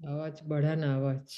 आवाज बढ़ा ना आवाज।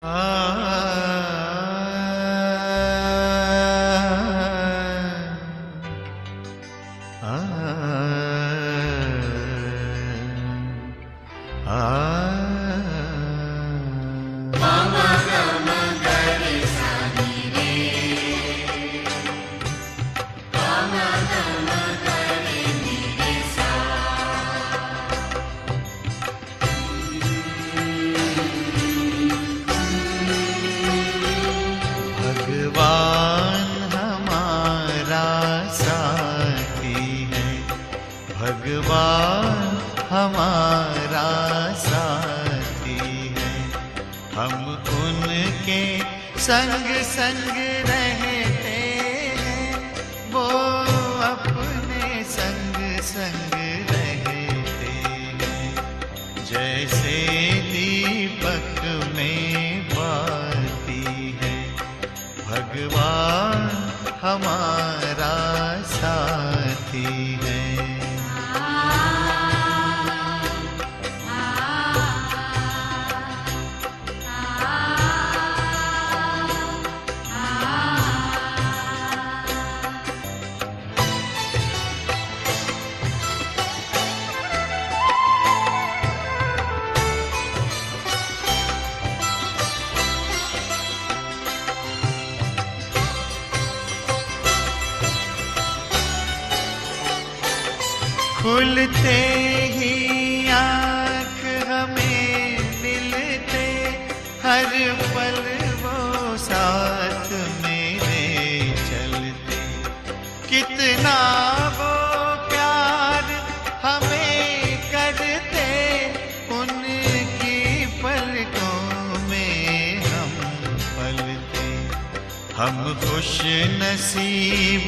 आ भगवान हमारा साथी है, भगवान हमारा साथी है। हम उनके संग संग रहते हैं, वो अपने संग संग रहते हैं। जैसे दीपक में बाती है, भगवान हमारा साथी है। खुलते ही आँख हमें मिलते, हर पल वो साथ मेरे चलते। कितना वो प्यार हमें करते, उनकी पलकों में हम पलते। हम खुश नसीब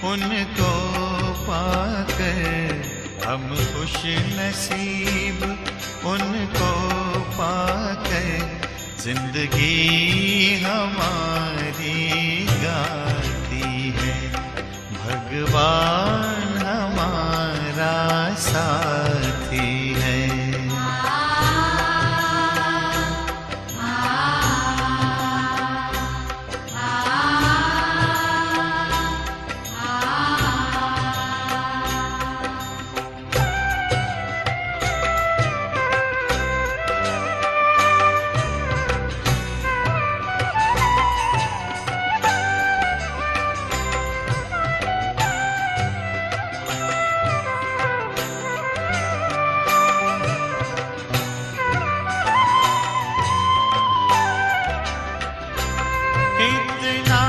उनको पाकर, हम खुश नसीब उनको पाकर। जिंदगी हमारी गाती है, भगवान हमारा साथी है। इतना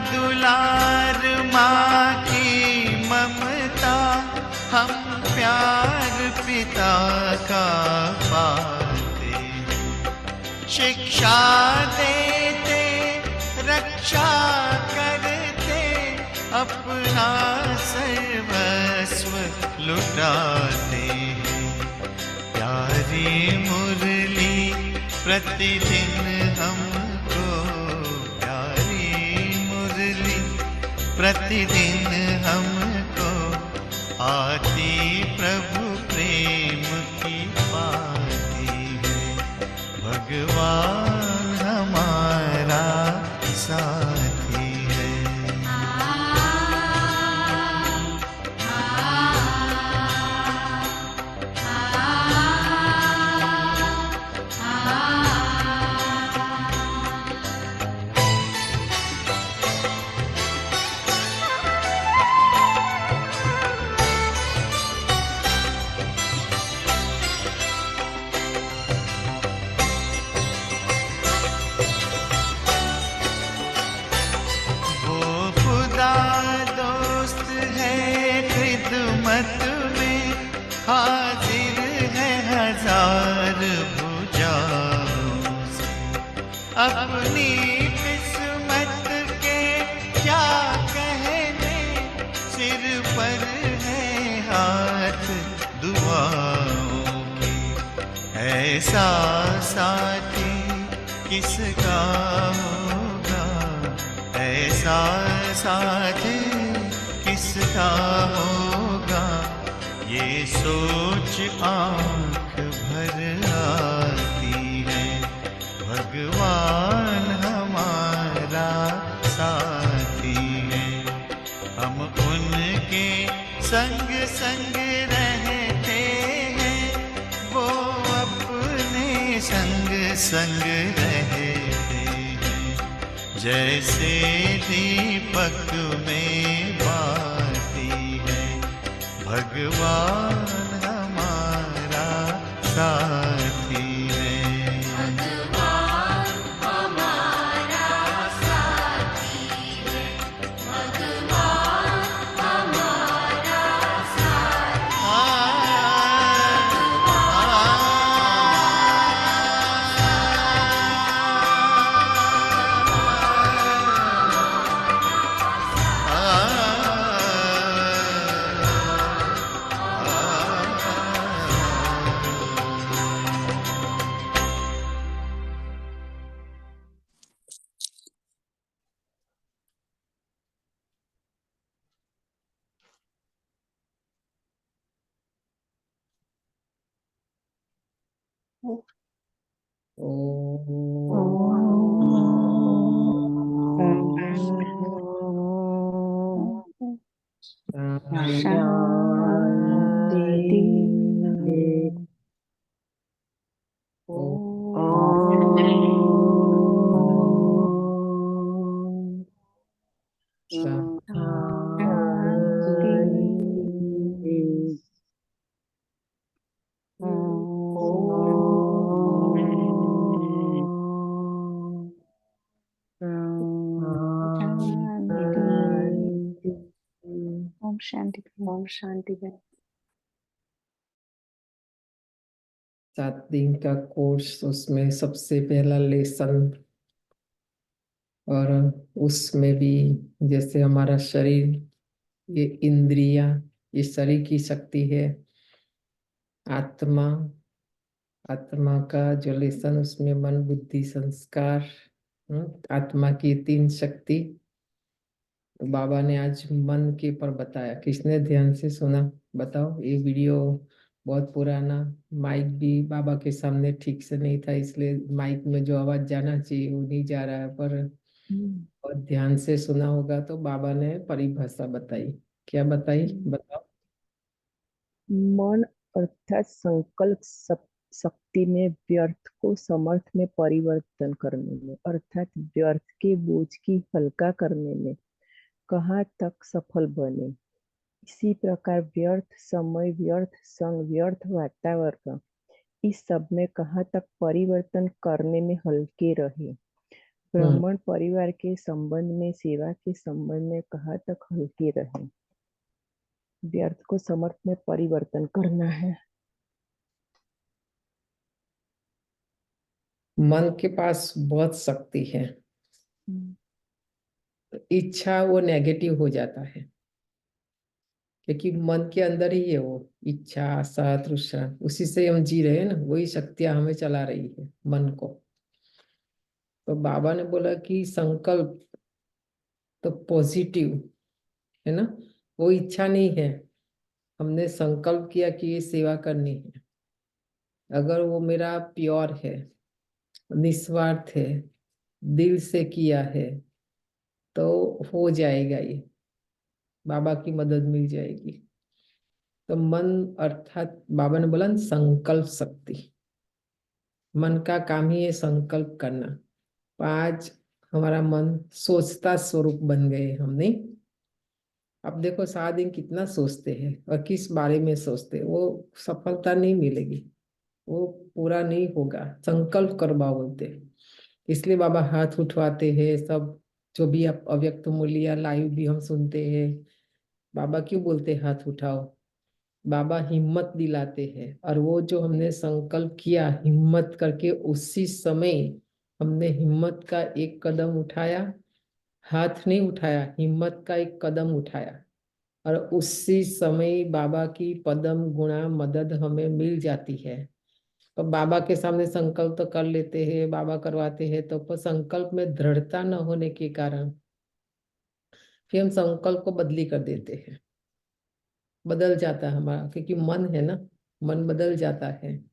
दुलार माँ की ममता, हम प्यार पिता का पाते हैं। शिक्षा देते, रक्षा करते, अपना सर्वस्व लुटाते हैं। प्यारी मुरली प्रतिदिन हमको, प्रतिदिन हमको आती प्रभु प्रेम की पाती है। भगवान हमारा साथी है। दोस्त है खिदमत में, हाजिर है हजार भुजाओं से। अपनी किस्मत के क्या कहने, सिर पर है हाथ दुआओं के। ऐसा साथी किसका होगा, ऐसा साथी किसका होगा। ये सोच आँख भर आती है, भगवान संग रहते हैं, जैसे दीपक में बाती है भगवान हमारा साथी है। शांति। ओम शांति। ओम शांति। 7 दिन का कोर्स, उसमें सबसे पहला लेसन, और उसमें भी जैसे हमारा शरीर, ये इंद्रिया, ये शरीर की शक्ति है। आत्मा, आत्मा का जो लेसन, उसमें मन बुद्धि संस्कार, आत्मा की 3 शक्ति। तो बाबा ने आज मन के पर बताया। किसने ध्यान से सुना बताओ। ये वीडियो बहुत पुराना, माइक भी बाबा के सामने ठीक से नहीं था, इसलिए माइक में जो आवाज जाना चाहिए वो नहीं जा रहा है। पर और ध्यान से सुना होगा तो बाबा ने परिभाषा बताई। क्या बताई बताओ। मन अर्थात संकल्प शक्ति में व्यर्थ को समर्थ में परिवर्तन करने में, अर्थात व्यर्थ के बोझ की हल्का करने में कहाँ तक सफल बने। इसी प्रकार व्यर्थ समय, व्यर्थ संग, व्यर्थ वातावरण, इस सब में कहाँ तक परिवर्तन करने में हल्के रहे। ब्राह्मण परिवार के संबंध में, सेवा के संबंध में कहाँ तक हल्के रहे। व्यर्थ को समर्थ में परिवर्तन करना है। मन के पास बहुत शक्ति है। इच्छा वो नेगेटिव हो जाता है, क्योंकि मन के अंदर ही है वो इच्छा, आशा, तृष्णा, उसी से हम जी रहे हैं ना। वही शक्तियां हमें चला रही है मन को। तो बाबा ने बोला कि संकल्प तो पॉजिटिव है ना, वो इच्छा नहीं है। हमने संकल्प किया कि ये सेवा करनी है, अगर वो मेरा प्योर है, निस्वार्थ है, दिल से किया है, तो हो जाएगा। ये बाबा की मदद मिल जाएगी। तो मन अर्थात बाबा ने बोला संकल्प शक्ति। मन का काम ही है संकल्प करना। 5 हमारा मन सोचता स्वरूप बन गए हमने। अब देखो सारा दिन कितना सोचते हैं और किस बारे में सोचते हैं, वो सफलता नहीं मिलेगी, वो पूरा नहीं होगा। संकल्प करवा बोलते हैं। इसलिए बाबा हाथ उठवाते हैं सब। जो भी आप अव्यक्त मूल्य लाइव भी हम सुनते हैं, बाबा क्यों बोलते हैं हाथ उठाओ। बाबा हिम्मत दिलाते हैं। और वो जो हमने संकल्प किया हिम्मत करके, उसी समय हमने हिम्मत का एक कदम उठाया, हाथ नहीं उठाया, हिम्मत का एक कदम उठाया, और उसी समय बाबा की पदम गुणा मदद हमें मिल जाती है। तो बाबा के सामने संकल्प तो कर लेते हैं, बाबा करवाते हैं, तो पर संकल्प में दृढ़ता न होने के कारण फिर हम संकल्प को बदली कर देते हैं। बदल जाता है हमारा, क्योंकि मन है ना, मन बदल जाता है।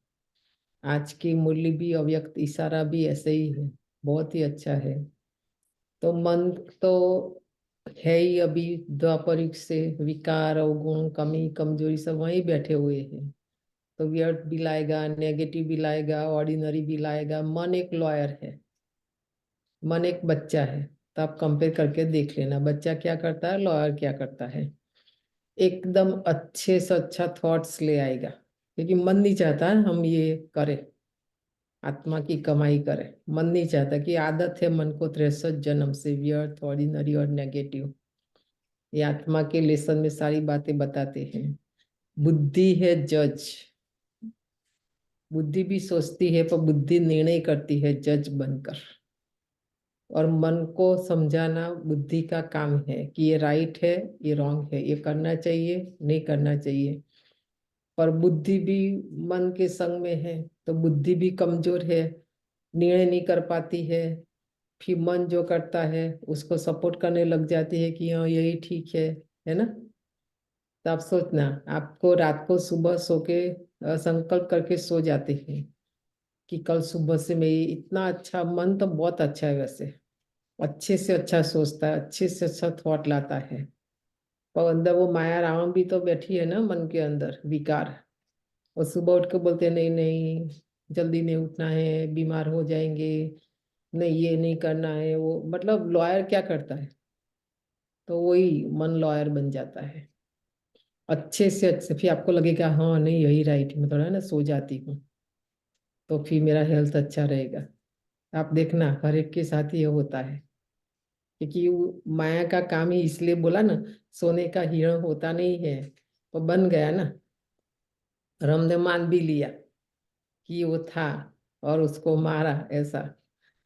आज की मुरली भी, अव्यक्त इशारा भी ऐसे ही है, बहुत ही अच्छा है। तो मन तो है ही अभी द्वापर युग से, विकार, अवगुण, कमी, कमजोरी सब वहीं बैठे हुए हैं। तो व्यर्थ भी लाएगा, नेगेटिव भी लाएगा, ऑर्डिनरी भी लाएगा। मन एक लॉयर है, मन एक बच्चा है। तो आप कंपेयर करके देख लेना, बच्चा क्या करता है, लॉयर क्या करता है। एकदम अच्छे से अच्छा थॉट्स ले आएगा, क्योंकि मन नहीं चाहता हम ये करें, आत्मा की कमाई करें। मन नहीं चाहता, कि आदत है मन को 63 जन्म से, व्यर्थ, ऑर्डिनरी और नेगेटिव। ये आत्मा के लेसन में सारी बातें बताते हैं। बुद्धि है जज, बुद्धि भी सोचती है, पर बुद्धि निर्णय करती है जज बनकर। और मन को समझाना बुद्धि का काम है, कि ये राइट है, ये रॉन्ग है, ये करना चाहिए, नहीं करना चाहिए। पर बुद्धि भी मन के संग में है, तो बुद्धि भी कमजोर है, निर्णय नहीं कर पाती है। फिर मन जो करता है उसको सपोर्ट करने लग जाती है, कि हाँ यही ठीक है ना। तो आप सोचना, आपको रात को सुबह सो के संकल्प करके सो जाते हैं कि कल सुबह से मैं इतना अच्छा, मन तो बहुत अच्छा है वैसे, अच्छे से अच्छा सोचता है, अच्छे से अच्छा थॉट लाता है। पर अंदर वो माया रावण भी तो बैठी है ना, मन के अंदर विकार। और सुबह उठ के बोलते हैं, नहीं नहीं, जल्दी नहीं उठना है, बीमार हो जाएंगे, नहीं ये नहीं करना है वो। मतलब लॉयर क्या करता है, तो वही मन लॉयर बन जाता है। अच्छे से अच्छे फिर आपको लगेगा हाँ नहीं यही राइट है, मैं थोड़ा ना सो जाती हूँ, तो फिर मेरा हेल्थ अच्छा रहेगा। आप देखना हर एक के साथ ये होता है, क्योंकि वो माया का काम ही, इसलिए बोला ना, सोने का हिरण होता नहीं है, तो बन गया ना। राम ने मान भी लिया कि वो था, और उसको मारा ऐसा,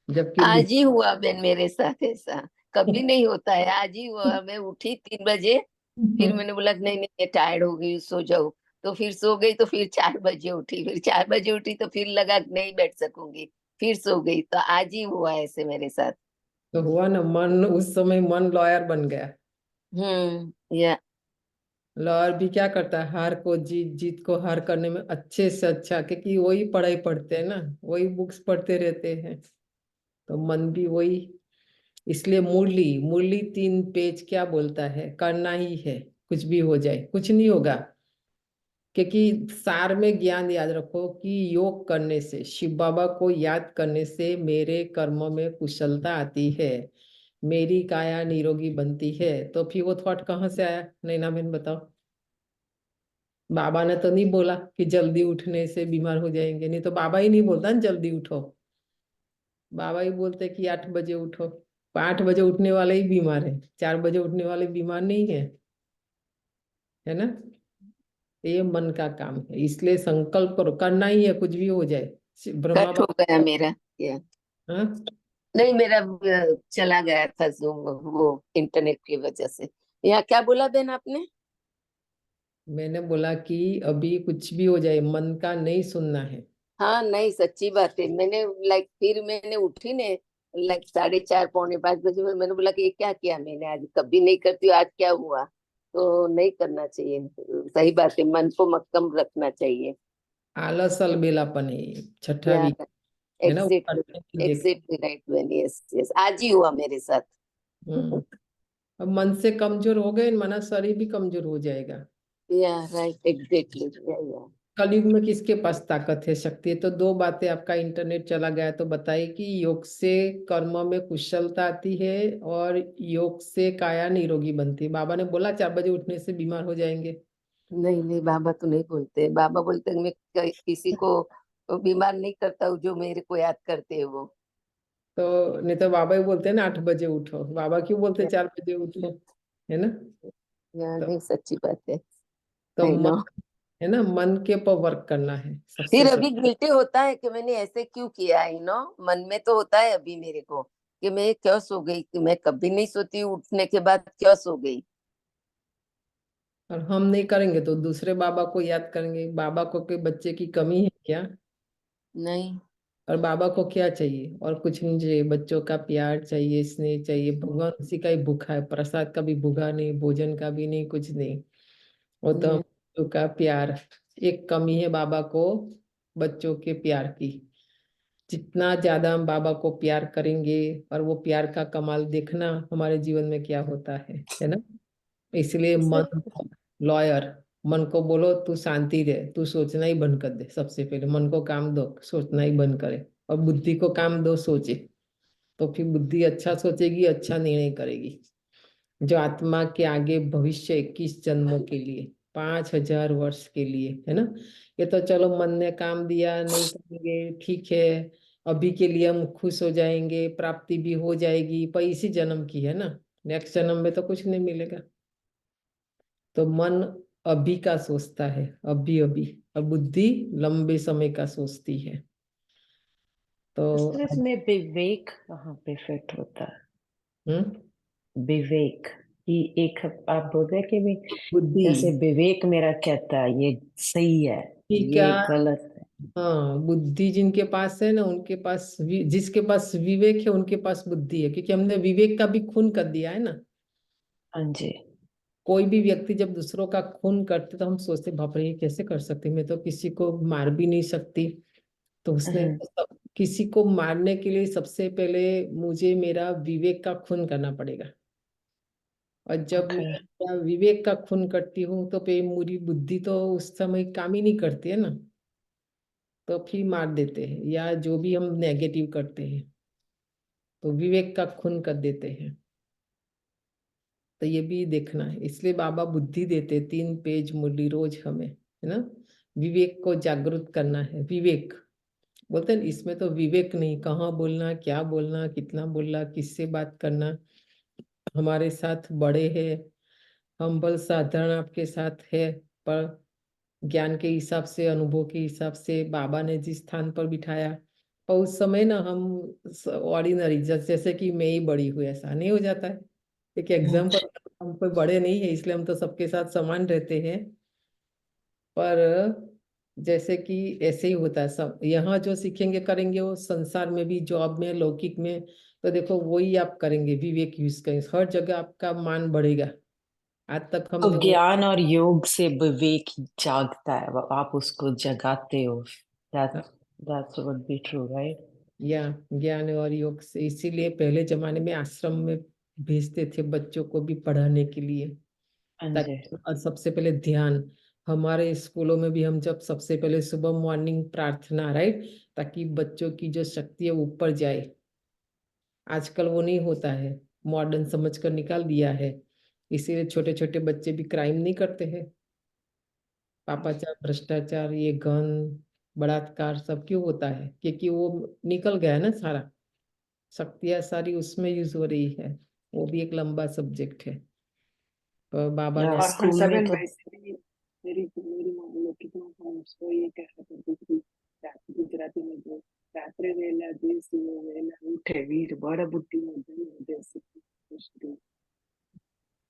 जबकि आज ही हुआ बेन मेरे साथ ऐसा। कभी नहीं होता है, आज ही हुआ। मैं उठी 3 बजे, फिर मैंने बोला कि नहीं नहीं टायर्ड हो गई, सो जाओ। तो फिर सो गई, तो फिर 4 बजे उठी, फिर 4 बजे उठी तो फिर लगा कि नहीं बैठ सकूंगी, फिर सो गई। तो आज ही हुआ ऐसे मेरे साथ। तो हुआ ना, मन उस समय मन लॉयर बन गया। या लॉयर भी क्या करता है, हार को जीत, जीत को हार करने में अच्छे से अच्छा, क्योंकि वही पढ़ाई पढ़ते हैं ना, वही बुक्स पढ़ते रहते हैं। तो मन भी वही। इसलिए मुरली मुरली 3 पेज क्या बोलता है, करना ही है, कुछ भी हो जाए कुछ नहीं होगा। क्योंकि सार में ज्ञान याद रखो कि योग करने से, शिव बाबा को याद करने से मेरे कर्मों में कुशलता आती है, मेरी काया निरोगी बनती है। तो फिर वो थॉट कहाँ से आया, नैना बहन बताओ। बाबा ने तो नहीं बोला कि जल्दी उठने से बीमार हो जाएंगे, नहीं तो बाबा ही नहीं बोलता ना जल्दी उठो। बाबा ही बोलते कि 8 बजे उठो। 8 बजे उठने वाले ही बीमार है, 4 बजे उठने वाले बीमार नहीं है ना। तो ये मन का काम है, इसलिए संकल्प करो, करना ही है कुछ भी हो जाए। ब्रह्मा कट हो बाबा। गया मेरा। या हाँ, नहीं, मेरा चला गया था जूम, वो इंटरनेट की वजह से। या क्या बोला बेन आपने? मैंने बोला कि अभी कुछ भी हो जाए मन का नहीं सुनना है। हाँ नहीं, सच्ची बात है। मैंने फिर मैंने उठी ने 4:30 पौने 5 बजे में। मैंने बोला कि ये क्या किया मैंने आज, कभी नहीं करती हूँ, आज क्या हुआ। तो नहीं करना चाहिए। सही बात है, मन को मक्कम रखना चाहिए। आलस अलबेलापन है ये, छठा या वीक है ना, वो एग्जैक्टली, करने की देख। Exactly right Ben. Yes yes, आज ही हुआ मेरे साथ। हम्म। अब मन से कमजोर हो गए, मना शरीर भी कमजोर हो जाएगा। या राइट, एग्जैक्टली। या कलयुग में किसके पास ताकत है, शक्ति है। तो 2 बातें, आपका इंटरनेट चला गया तो बताइए कि योग से कर्म में कुशलता आती है, और योग से काया निरोगी बनती है। बाबा ने बोला 4 बजे उठने से बीमार हो जाएंगे। नहीं नहीं, बाबा तो नहीं बोलते। बाबा बोलते हैं, मैं किसी को बीमार नहीं करता हूँ जो मेरे को याद करते हैं वो। तो नहीं तो बाबा ही बोलते हैं ना 8 बजे उठो, बाबा क्यों बोलते 4 बजे उठो, है ना। या तो, नहीं, सच्ची बात है। तो आई मन, नो। है ना, मन के ऊपर वर्क करना है सबसे फिर सब। अभी गिल्टी होता है कि मैंने ऐसे क्यों किया, आई नो। मन में तो होता है अभी मेरे को कि मैं क्यों सो गई, कि मैं कभी नहीं सोती हूँ, उठने के बाद क्यों सो गई। और हम नहीं करेंगे तो दूसरे बाबा को याद करेंगे, बाबा को कोई बच्चे की कमी है क्या। नहीं। और बाबा को क्या चाहिए, और कुछ नहीं चाहिए, बच्चों का प्यार चाहिए, स्नेह चाहिए। भगवान उसी का ही भूखा है, प्रसाद का भी भूखा नहीं, भोजन का भी नहीं, कुछ नहीं। वो तो हम ये बच्चों का प्यार। एक कमी है बाबा को, बच्चों के प्यार की। जितना ज्यादा हम बाबा को प्यार करेंगे, और वो प्यार का कमाल देखना हमारे जीवन में क्या होता है ना। इसलिए मन लॉयर, मन को बोलो तू शांति रहे, तू सोचना ही बंद कर दे। सबसे पहले मन को काम दो, सोचना ही बंद करे, और बुद्धि को काम दो, सोचे। तो फिर बुद्धि अच्छा सोचेगी, अच्छा निर्णय करेगी। जो आत्मा के आगे भविष्य 21 जन्मों के लिए, 5,000 वर्ष के लिए, है ना। ये तो चलो मन ने काम दिया, नहीं करेंगे, ठीक है। अभी के लिए हम खुश हो जाएंगे, प्राप्ति भी हो जाएगी, पर इसी जन्म की है ना। नेक्स्ट जन्म में तो कुछ नहीं मिलेगा। तो मन अभी का सोचता है, अभी अभी। और बुद्धि लंबे समय का सोचती है। तो सिस्टर इसमें विवेक कहाँ पे फिट होता है? हम्म, विवेक कि एक आप बोल रहे हैं कि भी बुद्धि जैसे विवेक मेरा कहता है ये सही है, कि ये क्या। गलत है। हाँ, बुद्धि जिनके पास है ना, उनके पास जिसके पास विवेक है उनके पास बुद्धि है, क्योंकि हमने विवेक का भी खून कर दिया है ना। हाँ जी। कोई भी व्यक्ति जब दूसरों का खून करते तो हम सोचते बाप रे ये कैसे कर सकते, मैं तो किसी को मार भी नहीं सकती। तो उसने हम्म, तो किसी को मारने के लिए सबसे पहले मुझे मेरा विवेक का खून करना पड़ेगा। और जब ओके। मैं अपना विवेक का खून करती हूँ तो फिर मेरी बुद्धि तो उस समय काम ही नहीं करती है ना। तो फिर मार देते हैं, या जो भी हम नेगेटिव करते हैं तो विवेक का खून कर देते हैं। तो ये भी देखना है, इसलिए बाबा बुद्धि देते, 3 पेज मुरली रोज हमें, है ना। विवेक को जागृत करना है। विवेक बोलते हैं ना, इसमें तो विवेक नहीं, कहाँ बोलना, क्या बोलना, कितना बोलना, किससे बात करना। हमारे साथ बड़े हैं, हम बल साधारण आपके साथ है, पर ज्ञान के हिसाब से, अनुभव के हिसाब से बाबा ने जिस स्थान पर बिठाया, और उस समय ना हम ऑर्डिनरी, जैसे कि मैं ही बड़ी हूँ, ऐसा नहीं हो जाता है। एक एग्जाम्पल, हम कोई बड़े नहीं है इसलिए हम तो सबके साथ समान रहते हैं। पर जैसे कि ऐसे ही होता है सब, यहाँ जो सीखेंगे करेंगे वो संसार में भी, जॉब में, लौकिक में। तो देखो वही आप करेंगे, विवेक यूज करेंगे, हर जगह आपका मान बढ़ेगा। आज तक तो हमने वो, ज्ञान और योग से विवेक जागता है, आप उसको जगाते हो। That that's would be true, right? या ज्ञान और योग से, इसीलिए पहले जमाने में आश्रम में भेजते थे बच्चों को भी पढ़ाने के लिए। हाँ जी। ताकि, और सबसे पहले ध्यान, हमारे स्कूलों में भी हम जब सबसे पहले सुबह मॉर्निंग प्रार्थना, राइट, ताकि बच्चों की जो शक्ति है वो ऊपर जाए। आजकल वो नहीं होता है, मॉडर्न समझ कर निकाल दिया है। इसीलिए छोटे छोटे बच्चे भी क्राइम नहीं करते हैं। पापाचार, भ्रष्टाचार, ये गन, बलात्कार सब क्यों होता है, क्योंकि वो निकल गया है ना सारा, शक्तियाँ सारी उसमें यूज हो रही है। वो भी एक लंबा सब्जेक्ट है। तो बाबा ने, और स्कूल में हर्षाबेन तो वैसे भी मेरी लौकिक माता उसको ये कह रहा था कि गुजराती में जो रात्रे वेला देसी वेला उठे वीर बड़ बुद्धि में धन देसी कुछ।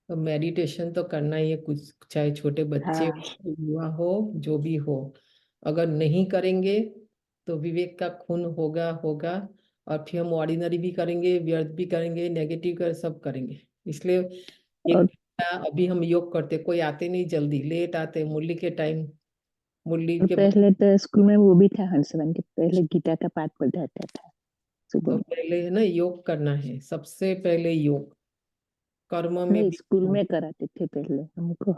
तो मेडिटेशन तो करना ही है कुछ, चाहे छोटे बच्चे हाँ हो, युवा हो, जो भी हो। अगर नहीं करेंगे तो विवेक का खून होगा होगा। और फिर हम ऑर्डिनरी भी करेंगे, व्यर्थ भी करेंगे, नेगेटिव कर सब करेंगे। इसलिए एक और अभी हम योग करते, कोई आते नहीं, जल्दी लेट आते, मुरली के टाइम, मुरली के पहले तो स्कूल में वो भी था, हंसवन के पहले गीता का पाठ पढ़ जाता था सुबह तो में। पहले है ना योग करना है, सबसे पहले योग, कर्म में नहीं, भी स्कूल योग। में कराते थे पहले हमको।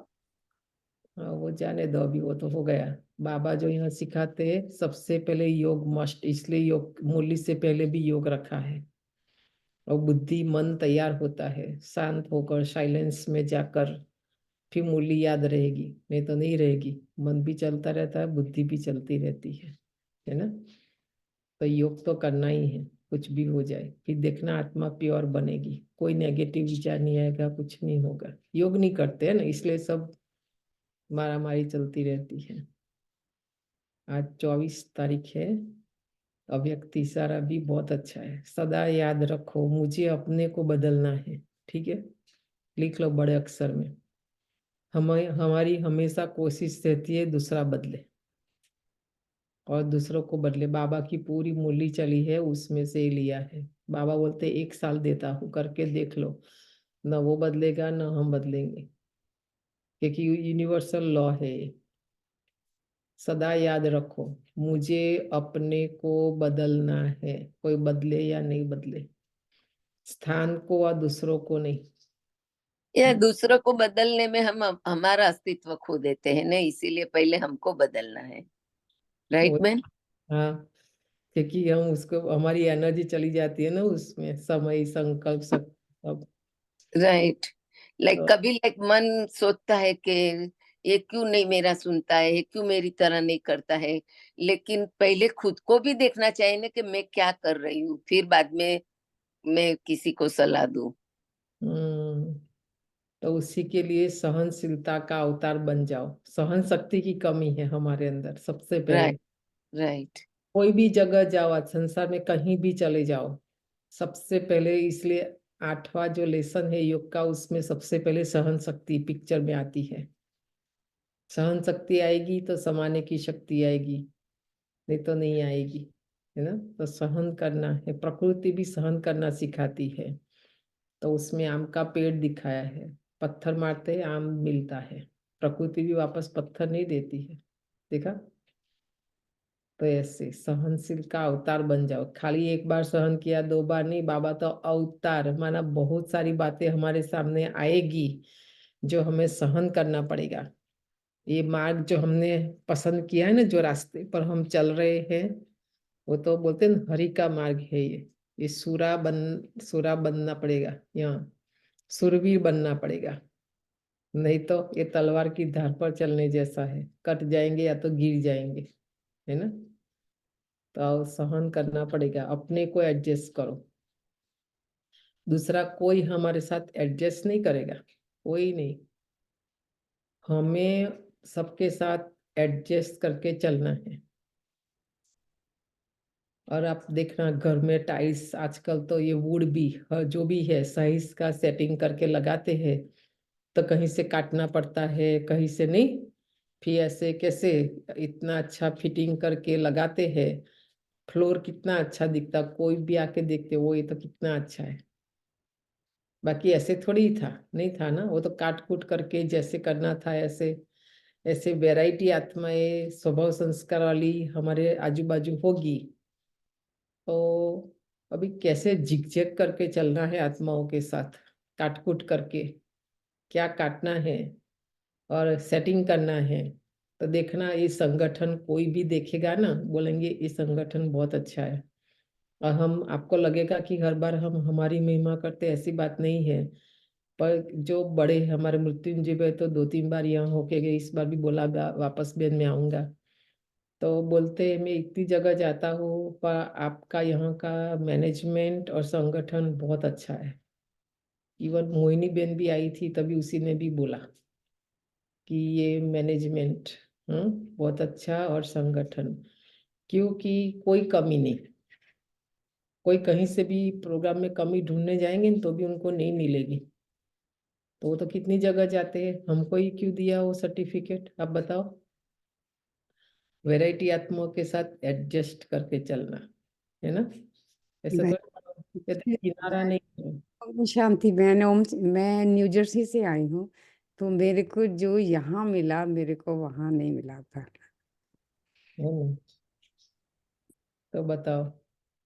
हाँ, वो जाने दो, अभी वो तो हो गया। बाबा जो यहाँ सिखाते हैं सबसे पहले योग मस्ट, इसलिए योग मुरली से पहले भी योग रखा है। और बुद्धि मन तैयार होता है, शांत होकर साइलेंस में जाकर फिर मुरली याद रहेगी, नहीं तो नहीं रहेगी। मन भी चलता रहता है, बुद्धि भी चलती रहती है ना। तो योग तो करना ही है, कुछ भी हो जाए, फिर देखना आत्मा प्योर बनेगी, कोई नेगेटिव विचार नहीं आएगा, कुछ नहीं होगा। योग नहीं करते हैं ना, इसलिए सब मारामारी चलती रहती है। आज 24 तारीख है। अव्यक्त इशारा भी बहुत अच्छा है, सदा याद रखो मुझे अपने को बदलना है। ठीक है, लिख लो बड़े अक्षर में। हमारी हमेशा कोशिश रहती है दूसरा बदले और दूसरों को बदले। बाबा की पूरी मूली चली है, उसमें से ही लिया है। बाबा बोलते 1 साल देता हूँ, करके देख लो, ना वो बदलेगा ना हम बदलेंगे, क्योंकि यूनिवर्सल लॉ है ये। सदा याद रखो मुझे अपने को बदलना है, कोई बदले या नहीं बदले, स्थान को और दूसरों को नहीं। या दूसरों को बदलने में हम हमारा अस्तित्व खो देते हैं ना, इसीलिए पहले हमको बदलना है, राइट वो मैन? हाँ, क्योंकि हम उसको हमारी एनर्जी चली जाती है ना उसमें, समय संकल्प सब। राइट। लाइक तो कभी लाइक मन सोचता है कि ये क्यों नहीं मेरा सुनता है, ये क्यों मेरी तरह नहीं करता है, लेकिन पहले खुद को भी देखना चाहिए ना कि मैं क्या कर रही हूँ, फिर बाद में मैं किसी को सलाह दूं। हम्म, तो उसी के लिए सहनशीलता का अवतार बन जाओ। सहन शक्ति की कमी है हमारे अंदर सबसे पहले। Right, right. कोई भी जगह जाओ, आज संसार में कहीं भी चले जाओ, सबसे पहले इसलिए 8वां जो लेसन है योग का, उसमें सबसे पहले सहन शक्ति पिक्चर में आती है। सहन शक्ति आएगी तो समाने की शक्ति आएगी, नहीं तो नहीं आएगी, है ना। तो सहन करना है, प्रकृति भी सहन करना सिखाती है। तो उसमें आम का पेड़ दिखाया है, पत्थर मारते हैं आम मिलता है, प्रकृति भी वापस पत्थर नहीं देती है, देखा। तो ऐसे सहनशील का अवतार बन जाओ। खाली एक बार सहन किया, 2 बार नहीं, बाबा तो अवतार माना बहुत सारी बातें हमारे सामने आएगी जो हमें सहन करना पड़ेगा। ये मार्ग जो हमने पसंद किया है ना, जो रास्ते पर हम चल रहे हैं, वो तो बोलते हैं ना, हरि का मार्ग है ये सूरा बनना पड़ेगा, यहाँ सुरवीर बनना पड़ेगा। नहीं तो ये तलवार की धार पर चलने जैसा है, कट जाएंगे या तो गिर जाएंगे, है ना। तो सहन करना पड़ेगा, अपने को एडजस्ट करो। दूसरा कोई हमारे साथ एडजस्ट नहीं करेगा, कोई नहीं। हमें सबके साथ एडजस्ट करके चलना है। और आप देखना घर में टाइल्स आजकल तो ये वुड भी जो भी है साइज का सेटिंग करके लगाते हैं, तो कहीं से काटना पड़ता है, कहीं से नहीं। फिर ऐसे कैसे इतना अच्छा फिटिंग करके लगाते हैं, फ्लोर कितना अच्छा दिखता, कोई भी आके देखते वो ये तो कितना अच्छा है। बाकी ऐसे थोड़ी ही था, नहीं था ना, वो तो काट कूट करके जैसे करना था ऐसे। ऐसे वैरायटी आत्माएं स्वभाव संस्कार वाली हमारे आजू बाजू होगी। तो अभी कैसे झिकझक करके चलना है आत्माओं के साथ, काट कूट करके क्या काटना है और सेटिंग करना है। तो देखना ये संगठन कोई भी देखेगा ना, बोलेंगे ये संगठन बहुत अच्छा है। और हम आपको लगेगा कि हर बार हम हमारी महिमा करते, ऐसी बात नहीं है। पर जो बड़े हमारे मृत्युंजय भाई तो 2-3 बार यहाँ होके गए, इस बार भी बोला वापस भी मैं आऊँगा। तो बोलते हैं मैं इतनी जगह जाता हूँ पर आपका यहाँ का मैनेजमेंट और संगठन बहुत अच्छा है। इवन मोहिनी बेन भी आई थी, तभी उसी ने भी बोला कि ये मैनेजमेंट बहुत अच्छा और संगठन, क्योंकि कोई कमी नहीं। कोई कहीं से भी प्रोग्राम में कमी ढूंढने जाएंगे तो भी उनको नहीं मिलेगी। तो वो तो कितनी जगह जाते हैं, हमको ही क्यों दिया वो सर्टिफिकेट, आप बताओ। वैरायटी आत्माओं के साथ एडजस्ट करके चलना, है ना। ऐसे मैं तो कहते किनारा नहीं करो। शांति बहन मैं न्यू जर्सी से आई हूँ। तो मेरे को जो यहाँ मिला मेरे को वहाँ नहीं मिला था। है ना? तो बताओ,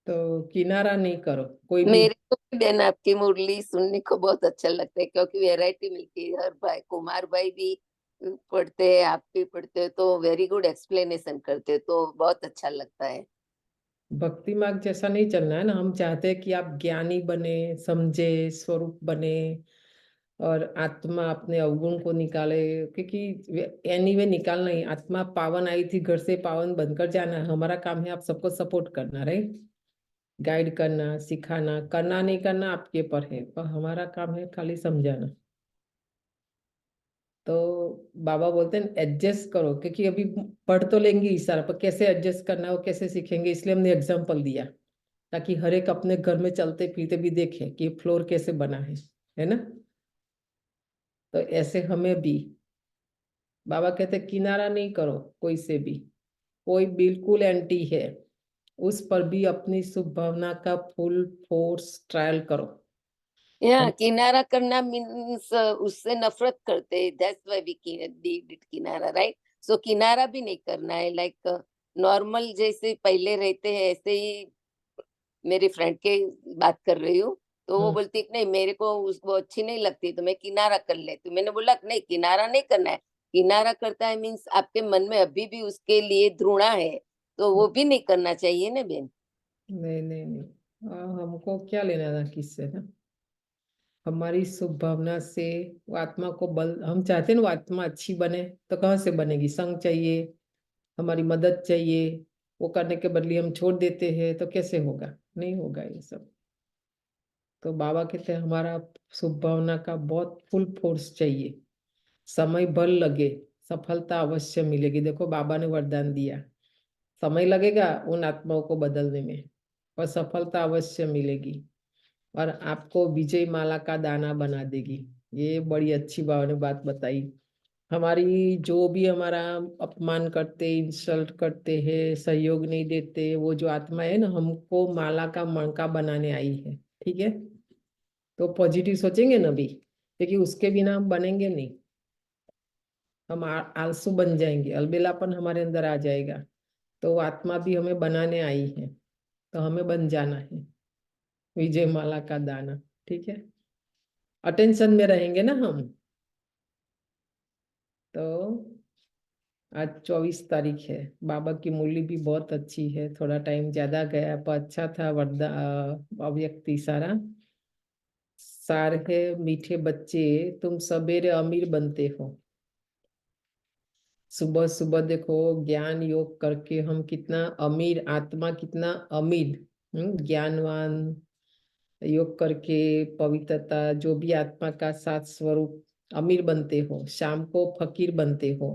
तो किनारा नहीं करो कोई भी। मेरे को भी बहन आपकी मुरली सुनने को बहुत अच्छा लगता है, क्योंकि वैरायटी मिलती है। हर भाई कुमार भाई भी पढ़ते हैं, आप भी पढ़ते हो, तो वेरी गुड एक्सप्लेनेशन करते हो, तो बहुत अच्छा लगता है। भक्ति मार्ग जैसा नहीं चलना है ना। हम चाहते हैं कि आप ज्ञानी बने, समझे, स्वरूप बने और आत्मा अपने अवगुण को निकाले। क्योंकि एनीवे निकालना ही, आत्मा पावन आई थी घर से, पावन बनकर जाना है। हमारा काम है आप सबको सपोर्ट करना, राइट, गाइड करना, सिखाना, करना नहीं करना आपके ऊपर है, पर हमारा काम है खाली समझाना। तो बाबा बोलते हैं एडजस्ट करो, क्योंकि अभी पढ़ तो लेंगे इशारा, पर कैसे एडजस्ट करना है वो कैसे सीखेंगे, इसलिए हमने एग्जाम्पल दिया, ताकि हर एक अपने घर में चलते फिरते भी देखे कि फ्लोर कैसे बना है ना। तो ऐसे हमें भी बाबा कहते किनारा नहीं करो कोई से भी। कोई बिल्कुल एंटी है, उस पर भी अपनी शुभ भावना का फुल फोर्स ट्रायल करो। या हम किनारा करना मीन्स उससे नफरत करते हैं, that's why we did it किनारा, राइट। सो किनारा भी नहीं करना है, लाइक नॉर्मल जैसे पहले रहते हैं ऐसे ही। मेरी फ्रेंड के बात कर रही हूँ, तो वो हम्म, बोलती कि नहीं मेरे को वो अच्छी नहीं लगती, तो मैं किनारा कर लेती हूँ। मैंने बोला कि नहीं किनारा नहीं करना है, किनारा करता है मीन्स आपके मन में अभी भी उसके लिए घृणा है, तो वो भी नहीं करना चाहिए ना बहन। नहीं नहीं नहीं, हमको क्या लेना था किससे ना। हमारी शुभ भावना से वो आत्मा को बल, हम चाहते हैं ना वो आत्मा अच्छी बने, तो कहाँ से बनेगी? संग चाहिए, हमारी मदद चाहिए, वो करने के बदले हम छोड़ देते हैं, तो कैसे होगा? नहीं होगा ये सब। तो बाबा कहते हैं हमारा शुभ भावना का बहुत फुल फोर्स चाहिए, समय भर लगे, सफलता अवश्य मिलेगी। देखो बाबा ने वरदान दिया, समय लगेगा उन आत्माओं को बदलने में, और सफलता अवश्य मिलेगी, और आपको विजय माला का दाना बना देगी। ये बड़ी अच्छी बाबा ने बात बताई। हमारी जो भी हमारा अपमान करते, इंसल्ट करते हैं, सहयोग नहीं देते, वो जो आत्मा है ना, हमको माला का मणका बनाने आई है। ठीक है, तो पॉजिटिव सोचेंगे ना भी, क्योंकि उसके बिना हम बनेंगे नहीं। हम आलसू बन जाएंगे, अलबेलापन हमारे अंदर आ जाएगा। तो वो आत्मा भी हमें बनाने आई है, तो हमें बन जाना है विजय माला का दाना। ठीक है, अटेंशन में रहेंगे ना हम। तो आज 24 तारीख है, बाबा की मुरली भी बहुत अच्छी है, थोड़ा टाइम ज्यादा गया पर अच्छा था। अव्यक्ति सारा सार है, मीठे बच्चे तुम सवेरे अमीर बनते हो। सुबह सुबह देखो ज्ञान योग करके हम कितना अमीर, आत्मा कितना अमीर, ज्ञानवान, योग करके पवित्रता, जो भी आत्मा का सात स्वरूप, अमीर बनते हो। शाम को फकीर बनते हो।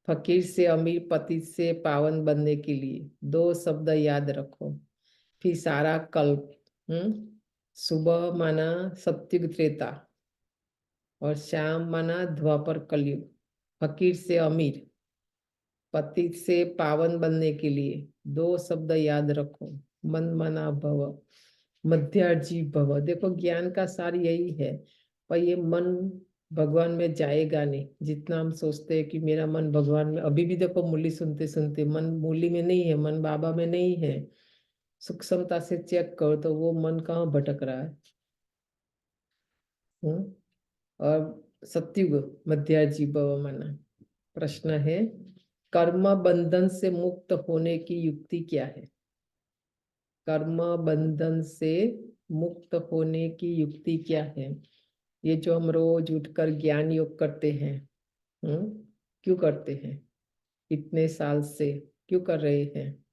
फकीर से अमीर, पति से पावन बनने के लिए 2 शब्द याद रखो। फिर सारा कल्प, सुबह माना सत्युग त्रेता, और शाम माना द्वापर कलयुग। फकीर से अमीर, पति से पावन बनने के लिए 2 शब्द याद रखो। मन मना भव, मध्यार्जी भव। देखो ज्ञान का सार यही है, पर ये मन भगवान में जाएगा नहीं। जितना हम सोचते हैं कि मेरा मन भगवान में, अभी भी देखो मुरली सुनते सुनते मन मुरली में नहीं है, मन बाबा में नहीं है। सूक्ष्मता से चेक करो तो वो मन कहाँ भटक रहा है। हम्म और सत्युग मध्यार्जी भव माना। प्रश्न है, कर्म बंधन से मुक्त होने की युक्ति क्या है? कर्म बंधन से मुक्त होने की युक्ति क्या है? ये जो हम रोज उठकर ज्ञान योग करते हैं, क्यों करते हैं? इतने साल से क्यों कर रहे हैं?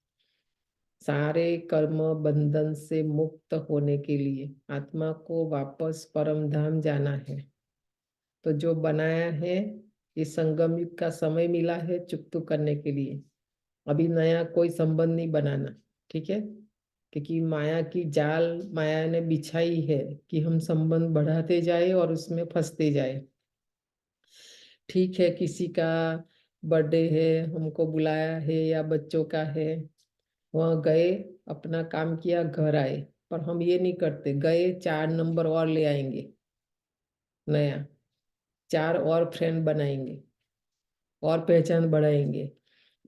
सारे कर्म बंधन से मुक्त होने के लिए, आत्मा को वापस परम धाम जाना है। तो जो बनाया है, ये संगम युग का समय मिला है चुकतू करने के लिए। अभी नया कोई संबंध नहीं बनाना। ठीक है, क्योंकि माया की जाल माया ने बिछाई है कि हम संबंध बढ़ाते जाए और उसमें फंसते जाए। ठीक है, किसी का बर्थडे है, हमको बुलाया है, या बच्चों का है, वहाँ गए, अपना काम किया, घर आए। पर हम ये नहीं करते, गए 4 नंबर और ले आएंगे नया, 4 और फ्रेंड बनाएंगे, और पहचान बढ़ाएंगे।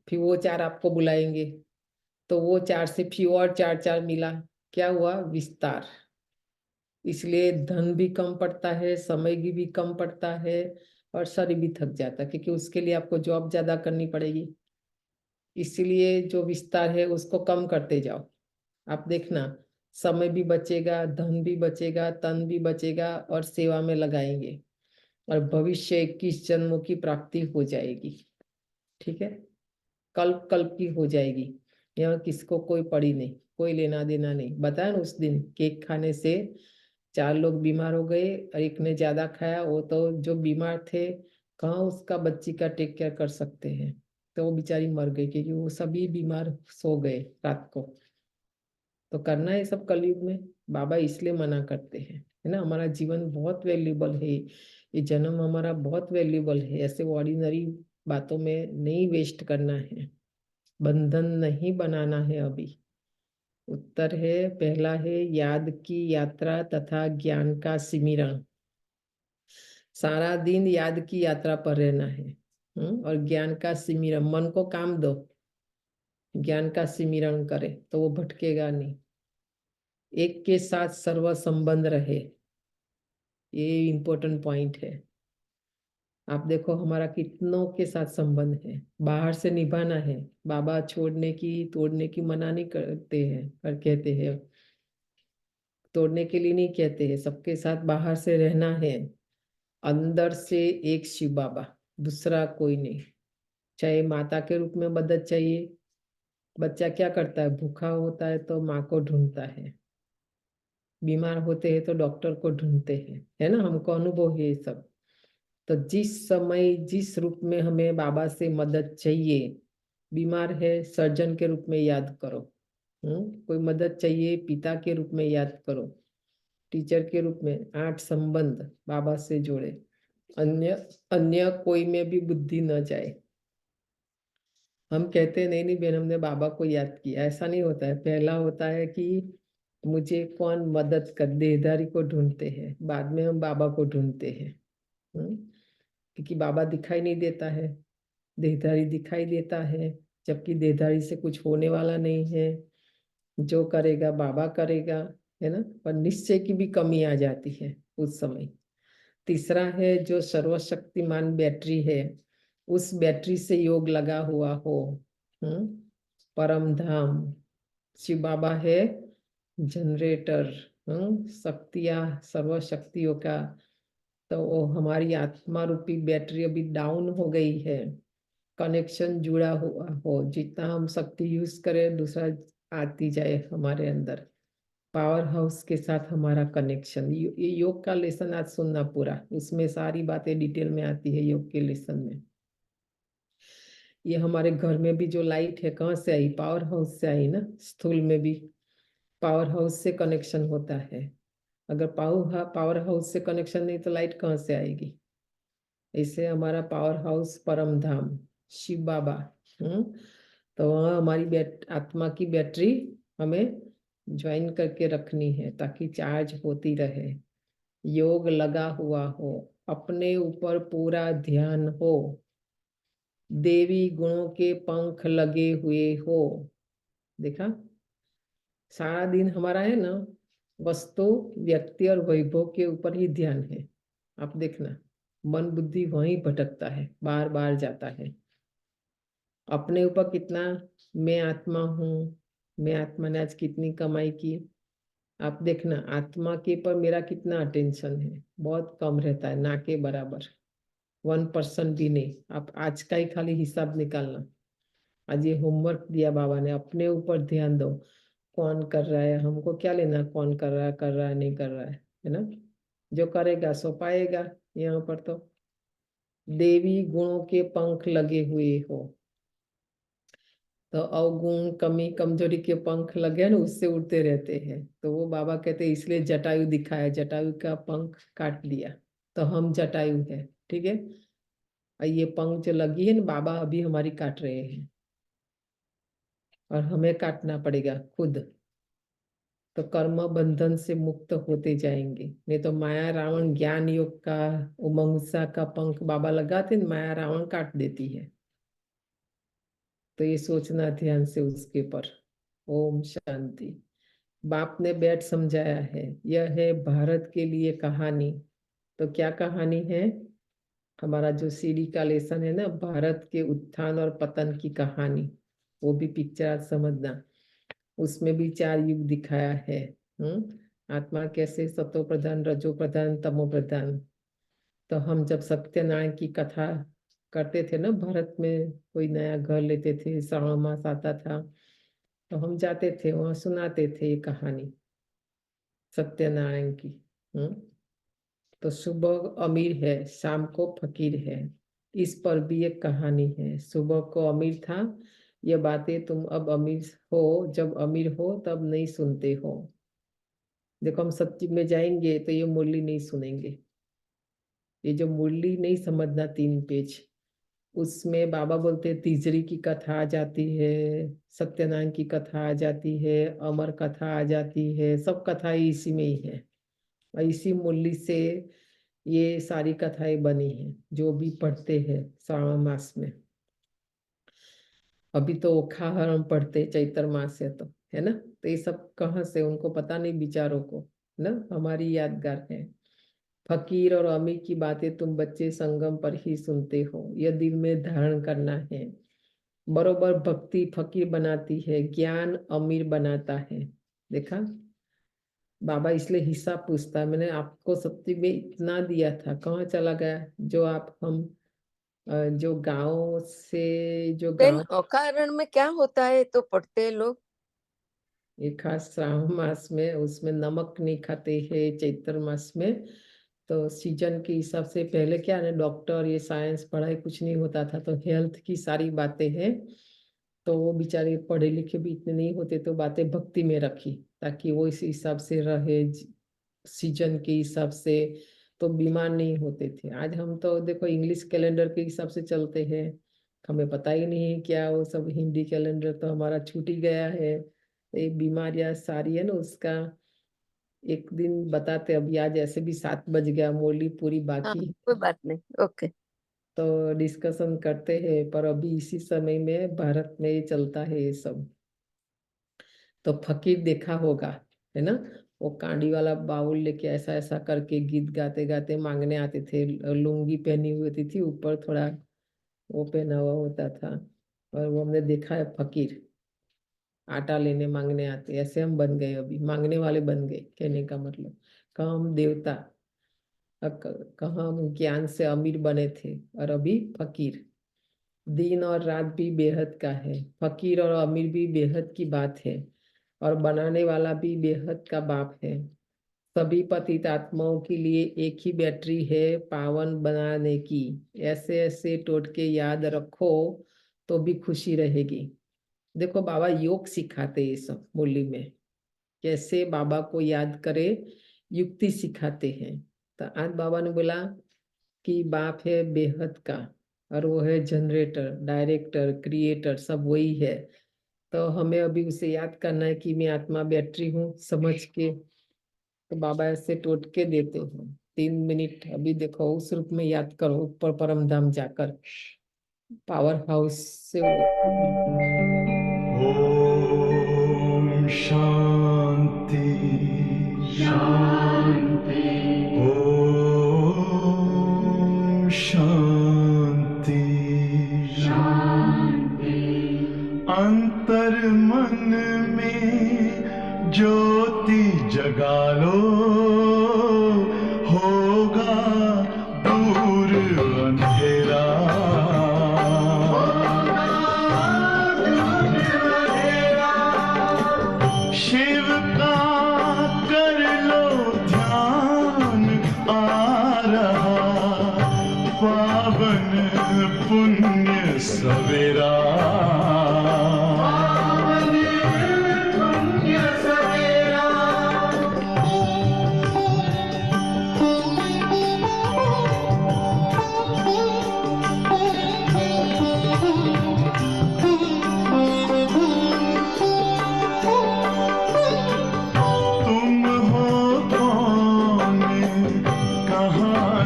फिर वो 4 आपको बुलाएंगे, तो वो 4 से फिर और 4 4 मिला, क्या हुआ? विस्तार। इसलिए धन भी कम पड़ता है, समय भी कम पड़ता है, और शरीर भी थक जाता है, क्योंकि उसके लिए आपको जॉब ज्यादा करनी पड़ेगी। इसीलिए जो विस्तार है उसको कम करते जाओ। आप देखना, समय भी बचेगा, धन भी बचेगा, तन भी बचेगा, और सेवा में लगाएंगे, और भविष्य 21 जन्मों की प्राप्ति हो जाएगी। ठीक है, कल्प कल्प की हो जाएगी। यहाँ किसको कोई पड़ी नहीं, कोई लेना देना नहीं। बताया ना उस दिन, केक खाने से 4 लोग बीमार हो गए, और एक ने ज्यादा खाया, वो तो जो बीमार थे, कहाँ उसका बच्ची का टेक केयर कर सकते हैं, तो वो बेचारी मर गई, क्योंकि वो सभी बीमार सो गए रात को। तो करना है सब कलयुग में, बाबा इसलिए मना करते हैं, है ना। हमारा जीवन बहुत वैल्यूबल है, ये जन्म हमारा बहुत वैल्यूबल है, ऐसे ऑर्डिनरी बातों में नहीं वेस्ट करना है, बंधन नहीं बनाना है अभी। उत्तर है, पहला है याद की यात्रा तथा ज्ञान का सिमरन। सारा दिन याद की यात्रा पर रहना है, और ज्ञान का सिमरन, मन को काम दो, ज्ञान का सिमरन करे तो वो भटकेगा नहीं। एक के साथ सर्व संबंध रहे, ये इम्पोर्टेंट पॉइंट है। आप देखो हमारा कितनों के साथ संबंध है, बाहर से निभाना है। बाबा छोड़ने की तोड़ने की मना नहीं करते हैं, पर कहते हैं तोड़ने के लिए नहीं कहते हैं, सबके साथ बाहर से रहना है। अंदर से एक शिव बाबा, दूसरा कोई नहीं। चाहे माता के रूप में मदद चाहिए, बच्चा क्या करता है, भूखा होता है तो माँ को ढूंढता है, बीमार होते हैं तो डॉक्टर को ढूंढते हैं, है ना, हमको अनुभव है ये सब। तो जिस समय जिस रूप में हमें बाबा से मदद चाहिए, बीमार है सर्जन के रूप में याद करो, कोई मदद चाहिए पिता के रूप में याद करो, टीचर के रूप में 8 संबंध बाबा से जोड़े। अन्य अन्य कोई में भी बुद्धि न जाए। हम कहते हैं नहीं नहीं बहन हमने बाबा को याद किया, ऐसा नहीं होता है। पहला होता है कि मुझे कौन मदद कर, देहधारी को ढूंढते हैं, बाद में हम बाबा को ढूंढते हैं। क्योंकि बाबा दिखाई नहीं देता है, देहधारी दिखाई देता है, जबकि देहधारी से कुछ होने वाला नहीं है। जो करेगा बाबा करेगा, है ना, पर निश्चय की भी कमी आ जाती है उस समय। तीसरा है जो सर्वशक्तिमान बैटरी है, उस बैटरी से योग लगा हुआ हो। परम धाम शिव बाबा है जनरेटर, शक्तियां सर्व शक्तियों का। तो वो हमारी आत्मा रूपी बैटरी अभी डाउन हो गई है, कनेक्शन जुड़ा हुआ हो, जितना हम शक्ति यूज करें दूसरा आती जाए हमारे अंदर। पावर हाउस के साथ हमारा कनेक्शन, ये योग का लेसन आज सुनना पूरा, उसमें सारी बातें डिटेल में आती है योग के लेसन में। ये हमारे घर में भी जो लाइट है कहाँ से आई, पावर हाउस से आई ना। स्थूल में भी पावर हाउस से कनेक्शन होता है। अगर पावर हाउस से कनेक्शन नहीं तो लाइट कहाँ से आएगी। इससे हमारा पावर हाउस परम धाम शिव बाबा। तो वहाँ हमारी आत्मा की बैटरी हमें ज्वाइन करके रखनी है ताकि चार्ज होती रहे, योग लगा हुआ हो, अपने ऊपर पूरा ध्यान हो, देवी गुणों के पंख लगे हुए हो। देखा, सारा दिन हमारा है ना वस्तु व्यक्ति और वैभव के ऊपर ही ध्यान है। आप देखना मन बुद्धि वहीं भटकता है, बार बार जाता है। अपने ऊपर कितना, मैं आत्मा हूँ, मैं आत्मा ने आज कितनी कमाई की। आप देखना आत्मा के पर मेरा कितना अटेंशन है, बहुत कम रहता है, ना के बराबर, 1% भी नहीं। आप आज का ही खाली हिसाब निकालना। आज ये होमवर्क दिया बाबा ने, अपने ऊपर ध्यान दो। कौन कर रहा है, हमको क्या लेना, कौन कर रहा है नहीं कर रहा है ना। जो करेगा सो पाएगा। यहाँ पर तो देवी गुणों के पंख लगे हुए हो, तो अवगुण कमी कमजोरी के पंख लगे ना, उससे उड़ते रहते हैं। तो वो बाबा कहते हैं इसलिए जटायु दिखाया, जटायु का पंख काट दिया तो हम जटायु है, ठीक है। और ये पंख जो लगी है ना बाबा अभी हमारी काट रहे हैं, और हमें काटना पड़ेगा खुद। तो कर्म बंधन से मुक्त होते जाएंगे। नहीं तो माया रावण ज्ञान योग का उमंगसा का पंख बाबा लगाते, माया रावण काट देती है। तो ये सोचना ध्यान से उसके पर। ओम शांति। बाप ने बैठ समझाया है, यह है भारत के लिए कहानी। तो क्या कहानी है, हमारा जो सीडी का लेसन है ना, भारत के उत्थान और पतन की कहानी, वो भी पिक्चर आज समझना। उसमें भी 4 युग दिखाया है। आत्मा कैसे सतो प्रधान, रजो प्रधान, तमो प्रधान। तो हम जब सत्यनारायण की कथा करते थे ना, भारत में कोई नया घर लेते थे, श्रावण मास आता था, तो हम जाते थे वहां सुनाते थे ये कहानी सत्यनारायण की। तो सुबह अमीर है, शाम को फकीर है। इस पर भी एक कहानी है। सुबह को अमीर था, ये बातें तुम अब अमीर हो, जब अमीर हो तब नहीं सुनते हो। देखो हम सत्य में जाएंगे तो ये मुरली नहीं सुनेंगे। ये जो मुरली नहीं समझना 3 पेज, उसमें बाबा बोलते हैं तीजरी की कथा आ जाती है, सत्यनारायण की कथा आ जाती है, अमर कथा आ जाती है, सब कथा इसी में ही है। और इसी मुरली से ये सारी कथाएं बनी हैं जो भी पढ़ते हैं श्रावण मास में। अभी तो ओखा हरण पढ़ते चैत्र मास है, तो है ना। तो ये सब कहाँ से, उनको पता नहीं बेचारों को ना, हमारी यादगार है। फकीर और अमीर की बातें तुम बच्चे संगम पर ही सुनते हो, यह दिल में धारण करना है। बरोबर भक्ति फकीर बनाती है, ज्ञान अमीर बनाता है। देखा, बाबा इसलिए हिसाब पूछता है, मैंने आपको सत्य में इतना दिया था, कहाँ चला गया। जो आप हम जो गांव से, जो बहन गांव, अकारण में क्या होता है तो पढ़ते हैं लोग। एक खास श्रावण मास में उसमें नमक नहीं खाते हैं, चैत्र मास में। तो सीजन के हिसाब से पहले क्या है, डॉक्टर ये साइंस पढ़ाई कुछ नहीं होता था, तो हेल्थ की सारी बातें हैं। तो वो बेचारे पढ़े लिखे भी इतने नहीं होते, तो बातें भक्ति में रखी ताकि वो इस हिसाब से रहे, सीजन के हिसाब से, तो बीमार नहीं होते थे। आज हम तो देखो इंग्लिश कैलेंडर के हिसाब से चलते हैं, हमें पता ही नहीं है क्या वो सब, हिंदी कैलेंडर तो हमारा छूट ही गया है। तो ये बीमारियां सारी है ना, उसका एक दिन बताते। अभी आज ऐसे भी 7 बज गया, मोली पूरी हाँ बाकी, कोई बात नहीं, ओके। तो डिस्कशन करते हैं। पर अभी इसी समय में भारत में ये चलता है ये सब। तो फकीर देखा होगा, है ना, वो कांडी वाला बाउल लेके ऐसा ऐसा करके गीत गाते गाते मांगने आते थे। लुंगी पहनी हुई होती थी, ऊपर थोड़ा वो पहना हुआ होता था। और वो हमने देखा है, फकीर आटा लेने मांगने आते। ऐसे हम बन गए, अभी मांगने वाले बन गए, कहने का मतलब। कहाँ हम देवता, कहाँ हम ज्ञान से अमीर बने थे, और अभी फकीर। दिन और रात भी बेहद का है, फकीर और अमीर भी बेहद की बात है, और बनाने वाला भी बेहद का बाप है। सभी पतित आत्माओं के लिए एक ही बैटरी है पावन बनाने की। ऐसे ऐसे टोटके याद रखो तो भी खुशी रहेगी। देखो बाबा योग सिखाते ये सब मुरली में, कैसे बाबा को याद करे, युक्ति सिखाते हैं। तो आज बाबा ने बोला कि बाप है बेहद का, और वो है जनरेटर, डायरेक्टर, क्रिएटर, सब वही है। तो हमें अभी उसे याद करना है कि मैं आत्मा बैटरी हूँ, समझ के। तो बाबा ऐसे टोटके देते हैं 3 मिनट। अभी देखो उस रूप में याद करो, ऊपर परम धाम जाकर पावर हाउस से ओम शांति शांति, ओम शांति शांति। अंतर मन में ज्योति जगा लो, होगा दूर अंधेरा। शिव का कर लो ध्यान, आ रहा पावन पुण्य सवेरा।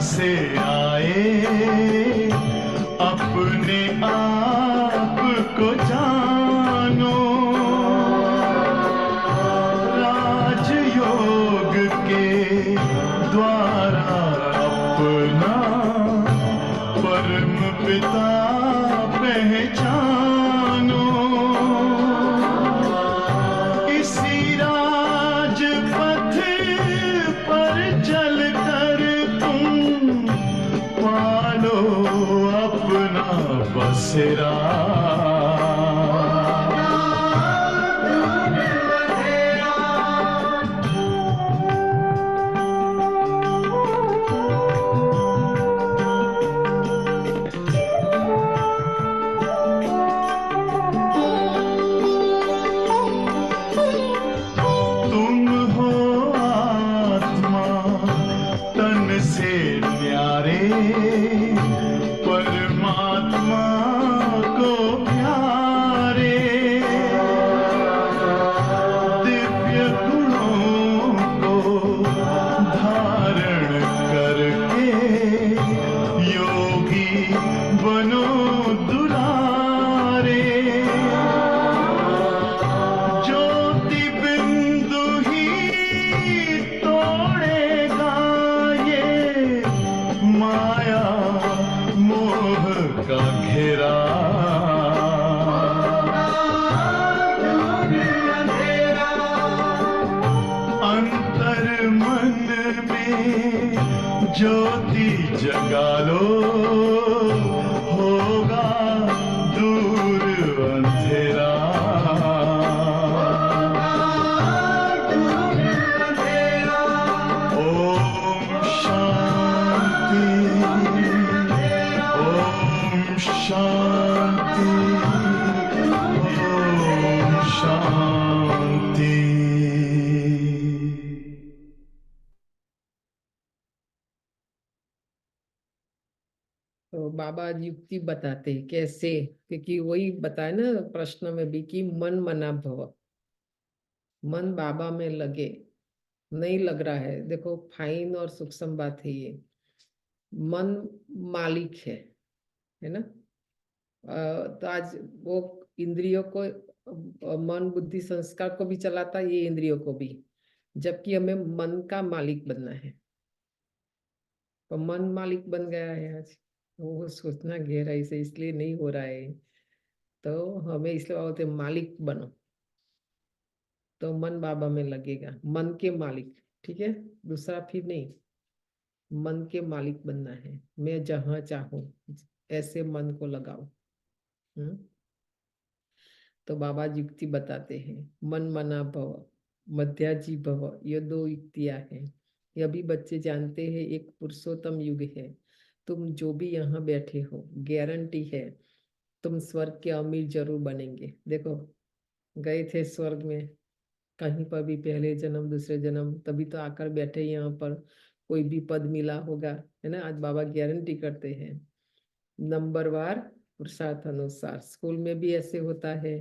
से आए अपने आप को जानो, राजयोग के द्वारा अपना परम पिता पहचानो। इसी राजपथ पर चलकर पालो अपना बसेरा। तुम हो आत्मा तन से न्यारे, परमात्मा को प्यारे। दिव्य गुणों को धारण करके योगी बनो दुलारे। ज्योत मन में ज्योति जगा लो, होगा दूर अंधेरा। ओम शांति, ओम शांति, ओम शांति। तो बाबा युक्ति बताते हैं कैसे, क्योंकि वही बताए ना प्रश्न में भी कि मन मना भव, मन बाबा में लगे। नहीं लग रहा है, देखो फाइन और सूक्ष्म बात है ये। मन मालिक है ना। तो आज वो इंद्रियों को, मन बुद्धि संस्कार को भी चलाता है, ये इंद्रियों को भी, जबकि हमें मन का मालिक बनना है। तो मन मालिक बन गया है आज, वो सोचना गहराई से, इसलिए नहीं हो रहा है। तो हमें इसलिए बोलते हैं मालिक बनो, तो मन बाबा में लगेगा। मन के मालिक, ठीक है, दूसरा फिर नहीं, मन के मालिक बनना है। मैं जहाँ चाहूँ ऐसे मन को लगाओ। तो बाबा युक्ति बताते हैं, मन मना भव, मध्याजी भव, ये 2 युक्तियां हैं। ये भी बच्चे जानते हैं, एक पुरुषोत्तम युग है। तुम जो भी यहाँ बैठे हो, गारंटी है तुम स्वर्ग के अमीर जरूर बनेंगे। देखो गए थे स्वर्ग में कहीं पर भी, पहले जन्म दूसरे जन्म, तभी तो आकर बैठे यहाँ पर, कोई भी पद मिला होगा, है ना। आज बाबा गारंटी करते हैं, नंबरवार पुरुषार्थ अनुसार। स्कूल में भी ऐसे होता है,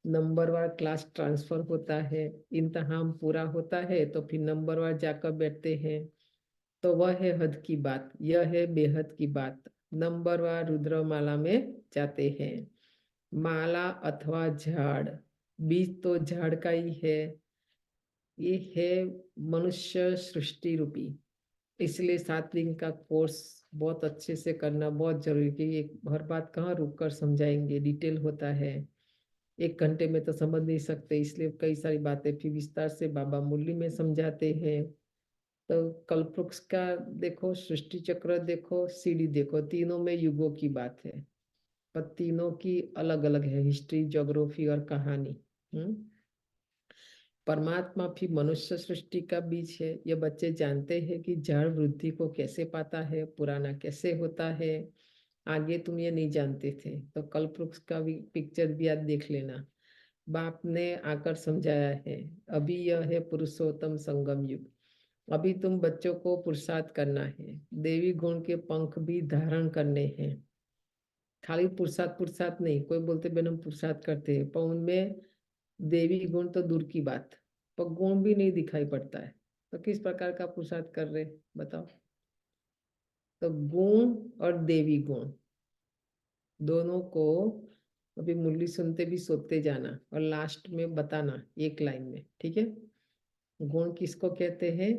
नंबरवार क्लास ट्रांसफर होता है, इम्तहान पूरा होता है तो फिर नंबरवार जाकर बैठते हैं। तो वह है हद की बात, यह है बेहद की बात। नंबरवार रुद्रमाला में जाते हैं। माला अथवा झाड़, बीज तो झाड़ का ही है। ये है मनुष्य सृष्टि रूपी, इसलिए 7 दिन का कोर्स बहुत अच्छे से करना बहुत जरूरी है। कि एक हर बात कहाँ रुक कर समझाएंगे, डिटेल होता है, 1 घंटे में तो समझ नहीं सकते, इसलिए कई सारी बातें फिर विस्तार से बाबा मुरली में समझाते हैं। तो कल्पवृक्ष का देखो, सृष्टि चक्र देखो, सीढ़ी देखो, तीनों में युगों की बात है, पर तीनों की अलग अलग है हिस्ट्री, ज्योग्राफी और कहानी। परमात्मा भी मनुष्य सृष्टि का बीज है। ये बच्चे जानते हैं कि जड़ वृद्धि को कैसे पाता है, पुराना कैसे होता है। आगे तुम ये नहीं जानते थे, तो कल्पवृक्ष का भी पिक्चर भी आज देख लेना, बाप ने आकर समझाया है। अभी यह है पुरुषोत्तम संगम युग। अभी तुम बच्चों को पुरुषार्थ करना है, देवी गुण के पंख भी धारण करने हैं। खाली पुरुषार्थ पुरुषार्थ नहीं, कोई बोलते बेन हम पुरुषार्थ करते हैं, पर उनमें देवी गुण तो दूर की बात, पर गुण भी नहीं दिखाई पड़ता है। तो किस प्रकार का पुरुषार्थ कर रहे बताओ। तो गुण और देवी गुण दोनों को अभी मुरली सुनते भी सोते जाना, और लास्ट में बताना एक लाइन में, ठीक है। गुण किसको कहते हैं,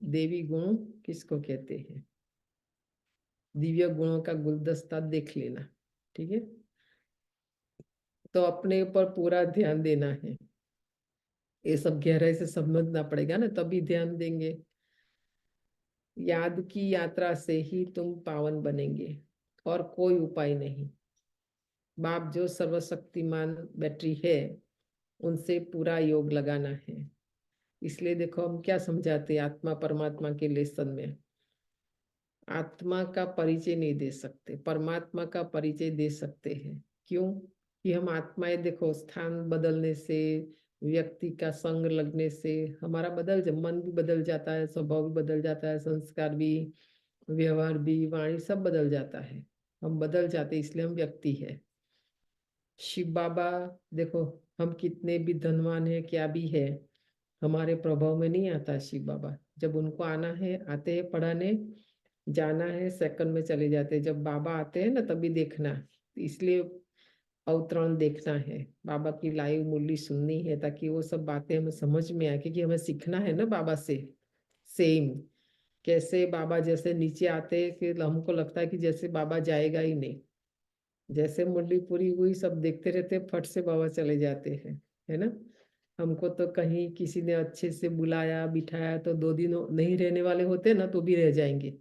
देवी गुण किसको कहते हैं, दिव्य गुणों का गुलदस्ता देख लेना, ठीक है। तो अपने ऊपर पूरा ध्यान देना है, ये सब गहराई से समझना पड़ेगा ना, तभी ध्यान देंगे। याद की यात्रा से ही तुम पावन बनेंगे, और कोई उपाय नहीं। बाप जो सर्वशक्तिमान बैटरी है, उनसे पूरा योग लगाना है। इसलिए देखो हम क्या समझाते हैं आत्मा परमात्मा के लेसन में, आत्मा का परिचय नहीं दे सकते, परमात्मा का परिचय दे सकते हैं। क्यों कि हम आत्माएं, देखो स्थान बदलने से, व्यक्ति का संग लगने से हमारा मन भी बदल जाता है, स्वभाव भी बदल जाता है, संस्कार भी, व्यवहार भी, वाणी सब बदल जाता है। हम बदल जाते, इसलिए हम व्यक्ति है। शिव बाबा देखो, हम कितने भी धनवान है, क्या भी है, हमारे प्रभाव में नहीं आता शिव बाबा। जब उनको आना है आते हैं पढ़ाने, जाना है सेकंड में चले जाते हैं। जब बाबा आते हैं ना तभी देखना, इसलिए अवतरण देखना है, बाबा की लाइव मुरली सुननी है, ताकि वो सब बातें हमें समझ में आए। क्योंकि हमें सीखना है ना बाबा से। सेम कैसे बाबा जैसे नीचे आते हैं कि हमको लगता है कि जैसे बाबा जाएगा ही नहीं, जैसे मुरली पूरी हुई सब देखते रहते, फट से बाबा चले जाते हैं, है ना। हमको तो कहीं किसी ने अच्छे से बुलाया बिठाया तो 2 दिन नहीं रहने वाले होते ना तो भी रह जाएंगे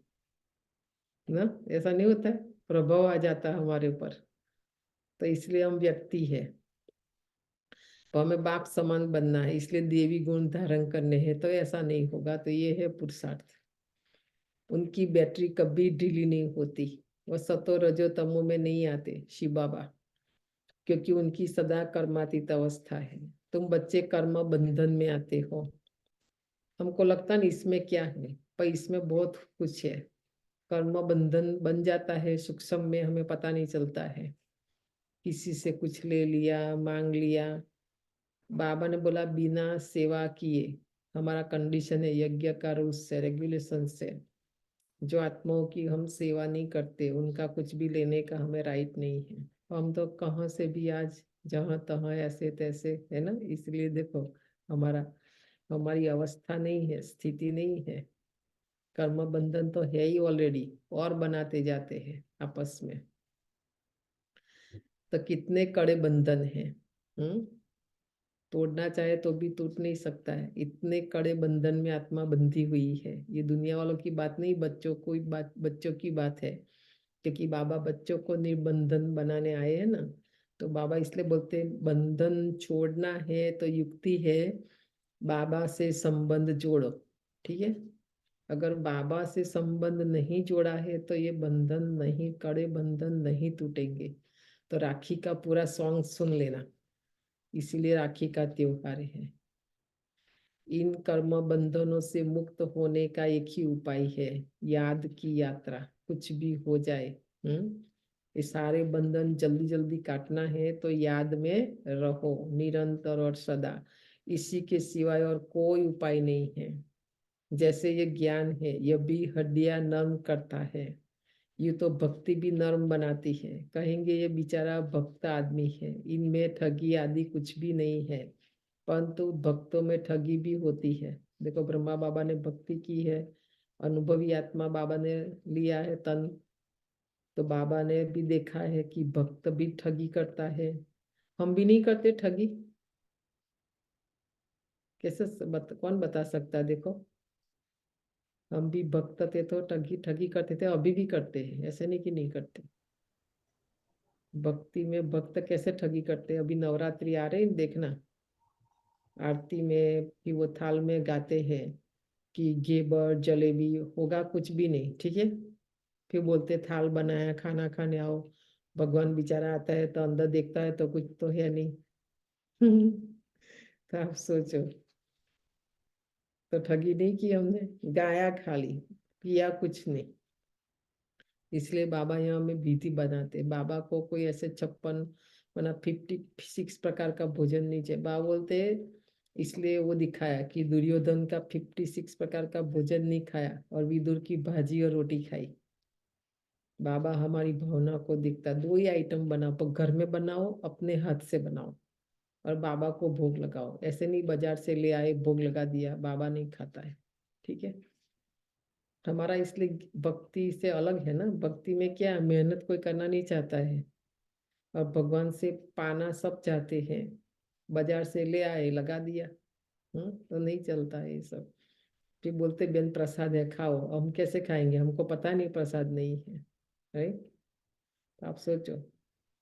ना, ऐसा नहीं होता है, प्रभाव आ जाता है हमारे ऊपर। तो इसलिए हम व्यक्ति है, तो हमें बाप समान बनना है, इसलिए देवी गुण धारण करने हैं, तो ऐसा नहीं होगा। तो ये है पुरुषार्थ। उनकी बैटरी कभी ढीली नहीं होती, वो सतो रजो तमो में नहीं आते शिव बाबा, क्योंकि उनकी सदा कर्मातीत अवस्था है। तुम बच्चे कर्म बंधन में आते हो, हमको लगता नहीं इसमें क्या है, पर इसमें बहुत कुछ है। कर्म बंधन बन जाता है सूक्ष्म में, हमें पता नहीं चलता है। किसी से कुछ ले लिया, मांग लिया। बाबा ने बोला बिना सेवा किए, हमारा कंडीशन है यज्ञ का रूल्स से, रेगुलेशन से। जो आत्माओं की हम सेवा नहीं करते, उनका कुछ भी लेने का हमें राइट नहीं है। हम तो कहाँ से भी आज जहाँ तहाँ ऐसे तैसे है ना, इसलिए देखो हमारा हमारी अवस्था नहीं है, स्थिति नहीं है। कर्म बंधन तो है ही ऑलरेडी, और बनाते जाते हैं आपस में। तो कितने कड़े बंधन हैं, तोड़ना चाहे तो भी टूट नहीं सकता है, इतने कड़े बंधन में आत्मा बंधी हुई है। ये दुनिया वालों की बात नहीं, बच्चों को बात, बच्चों की बात है, क्योंकि बाबा बच्चों को निर्बंधन बनाने आए हैं ना। तो बाबा इसलिए बोलते हैं बंधन छोड़ना है तो युक्ति है बाबा से संबंध जोड़ो, ठीक है। अगर बाबा से संबंध नहीं जोड़ा है तो ये बंधन नहीं, कड़े बंधन नहीं टूटेंगे। तो राखी का पूरा सॉन्ग सुन लेना, इसीलिए राखी का त्योहार है। इन कर्म बंधनों से मुक्त होने का एक ही उपाय है, याद की यात्रा। कुछ भी हो जाए, ये सारे बंधन जल्दी जल्दी काटना है तो याद में रहो निरंतर और सदा, इसी के सिवाय और कोई उपाय नहीं है। जैसे ये ज्ञान है, यह भी हड्डियां नर्म करता है, ये तो भक्ति भी नर्म बनाती है। कहेंगे ये बेचारा भक्त आदमी है, इनमें ठगी आदि कुछ भी नहीं है, परंतु भक्तों में ठगी भी होती है। देखो ब्रह्मा बाबा ने भक्ति की है, अनुभवी आत्मा बाबा ने लिया है तन, तो बाबा ने भी देखा है कि भक्त भी ठगी करता है। हम भी नहीं करते ठगी, कैसे कौन बता सकता है? देखो हम भी भक्त थे तो ठगी ठगी करते थे, अभी भी करते हैं, ऐसे नहीं कि नहीं करते। भक्ति में भक्त कैसे ठगी करते हैं, अभी नवरात्रि आ रहे हैं देखना, आरती में कि वो थाल में गाते हैं कि घेवर जलेबी होगा, कुछ भी नहीं, ठीक है। फिर बोलते थाल बनाया, खाना खाने आओ। भगवान बेचारा आता है तो अंदर देखता है तो कुछ तो है नहीं। तो आप सोचो, तो ठगी नहीं की हमने, गाया खाली, किया कुछ नहीं। इसलिए बाबा यहाँ में विधि बनाते, बाबा को कोई ऐसे 56 माना 56 प्रकार का भोजन नहीं चाहिए। बाबा बोलते इसलिए वो दिखाया कि दुर्योधन का 56 प्रकार का भोजन नहीं खाया और विदुर की भाजी और रोटी खाई। बाबा हमारी भावना को दिखता, 2 ही आइटम बनाओ, पर घर में बनाओ, अपने हाथ से बनाओ और बाबा को भोग लगाओ। ऐसे नहीं बाजार से ले आए भोग लगा दिया, बाबा नहीं खाता है, ठीक है। हमारा इसलिए भक्ति से अलग है ना, भक्ति में क्या मेहनत कोई करना नहीं चाहता है, और भगवान से पाना सब चाहते हैं। बाजार से ले आए लगा दिया, तो नहीं चलता है ये सब। फिर बोलते बेन प्रसाद है खाओ, हम कैसे खाएंगे, हमको पता नहीं प्रसाद नहीं है, राइट। तो आप सोचो,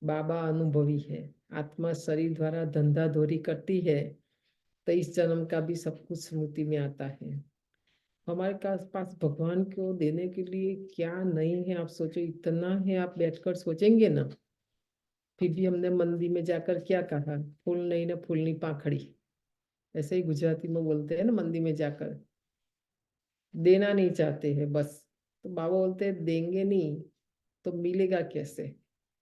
बाबा अनुभवी है, आत्मा शरीर द्वारा धंधा धोरी करती है, तो इस जन्म का भी सब कुछ स्मृति में आता है। हमारे पास भगवान को देने के लिए क्या नहीं है, आप सोचो, इतना है। आप बैठकर सोचेंगे ना, फिर भी हमने मंदिर में जाकर क्या कहा, फूल नहीं ना फूलनी पाखड़ी, ऐसे ही गुजराती में बोलते हैं ना, मंदिर में जाकर देना नहीं चाहते हैं बस। तो बाबा बोलते हैं देंगे नहीं तो मिलेगा कैसे।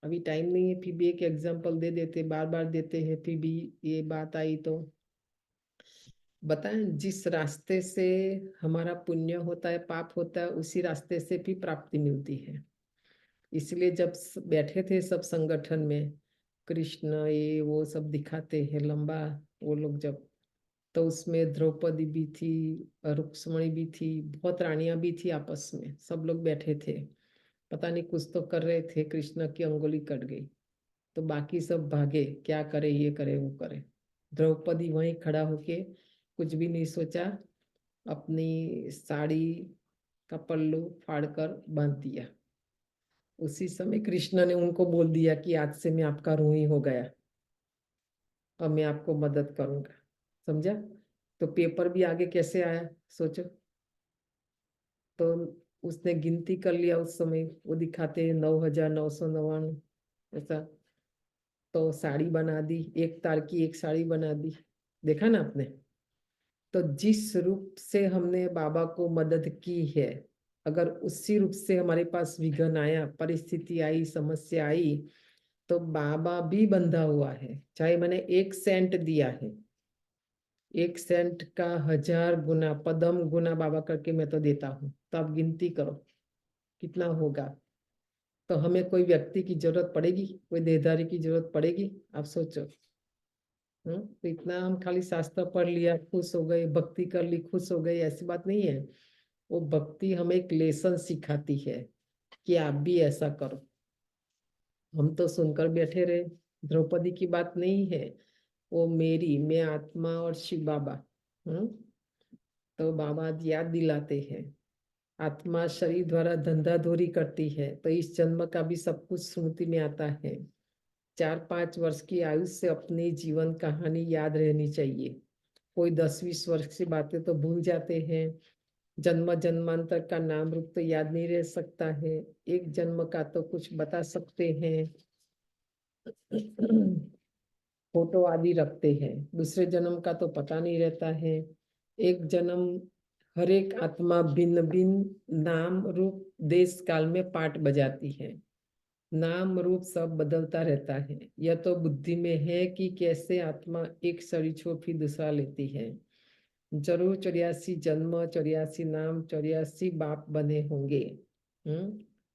अभी टाइम नहीं है, फिर भी एक एग्जाम्पल दे देते, बार बार देते हैं, फिर भी ये बात आई तो बताएं, जिस रास्ते से हमारा पुण्य होता है पाप होता है, उसी रास्ते से भी प्राप्ति मिलती है। इसलिए जब बैठे थे सब संगठन में, कृष्ण ये वो सब दिखाते हैं लंबा, वो लोग जब, तो उसमें द्रौपदी भी थी, रुक्मणी भी थी, बहुत रानियां भी थी, आपस में सब लोग बैठे थे। पता नहीं कुछ तो कर रहे थे, कृष्ण की अंगुली कट गई तो बाकी सब भागे, क्या करे, ये करे वो करे। द्रौपदी वहीं खड़ा होके कुछ भी नहीं सोचा, अपनी साड़ी का पल्लू फाड़कर बांध दिया। उसी समय कृष्ण ने उनको बोल दिया कि आज से मैं आपका ऋणी हो गया और मैं आपको मदद करूंगा। समझा? तो पेपर भी आगे कैसे आया सोचो। तो उसने गिनती कर लिया, उस समय वो दिखाते हैं 9,999 ऐसा। तो साड़ी बना दी, एक तार की एक साड़ी बना दी। देखा ना आपने? तो जिस रूप से हमने बाबा को मदद की है, अगर उसी रूप से हमारे पास विघ्न आया, परिस्थिति आई, समस्या आई, तो बाबा भी बंधा हुआ है। चाहे मैंने 1 सेंट दिया है, 1 सेंट का 1000 गुना, पदम गुना बाबा करके मैं तो देता हूँ। तो आप गिनती करो कितना होगा। तो हमें कोई व्यक्ति की जरूरत पड़ेगी, कोई देहधारी की जरूरत पड़ेगी? आप सोचो। तो इतना हम खाली शास्त्र पढ़ लिया, खुश हो गए, भक्ति कर ली, खुश हो गए, ऐसी बात नहीं है। वो भक्ति हमें एक लेसन सिखाती है कि आप भी ऐसा करो। हम तो सुनकर बैठे रहे। द्रौपदी की बात नहीं है वो, मेरी, मैं आत्मा और शिव बाबा। तो बाबा याद दिलाते हैं, आत्मा शरीर द्वारा धंधाधोरी करती है, तो इस जन्म का भी सब कुछ स्मृति में आता है। 4-5 वर्ष की आयु से अपनी जीवन कहानी याद रहनी चाहिए। कोई 10-20 वर्ष की बातें तो भूल जाते हैं। जन्म जन्मांतर का नाम रूप तो याद नहीं रह सकता है। एक जन्म का तो कुछ बता सकते हैं, फोटो आदि रखते हैं। दूसरे जन्म का तो पता नहीं रहता है। एक जन्म, हर एक आत्मा भिन्न भिन्न नाम रूप देश काल में पाठ बजाती है। नाम रूप सब बदलता रहता है। यह तो बुद्धि में है कि कैसे आत्मा एक शरीर छोड़ फिर दूसरा लेती है। जरूर 84 जन्म, 84 नाम, 84 बाप बने होंगे।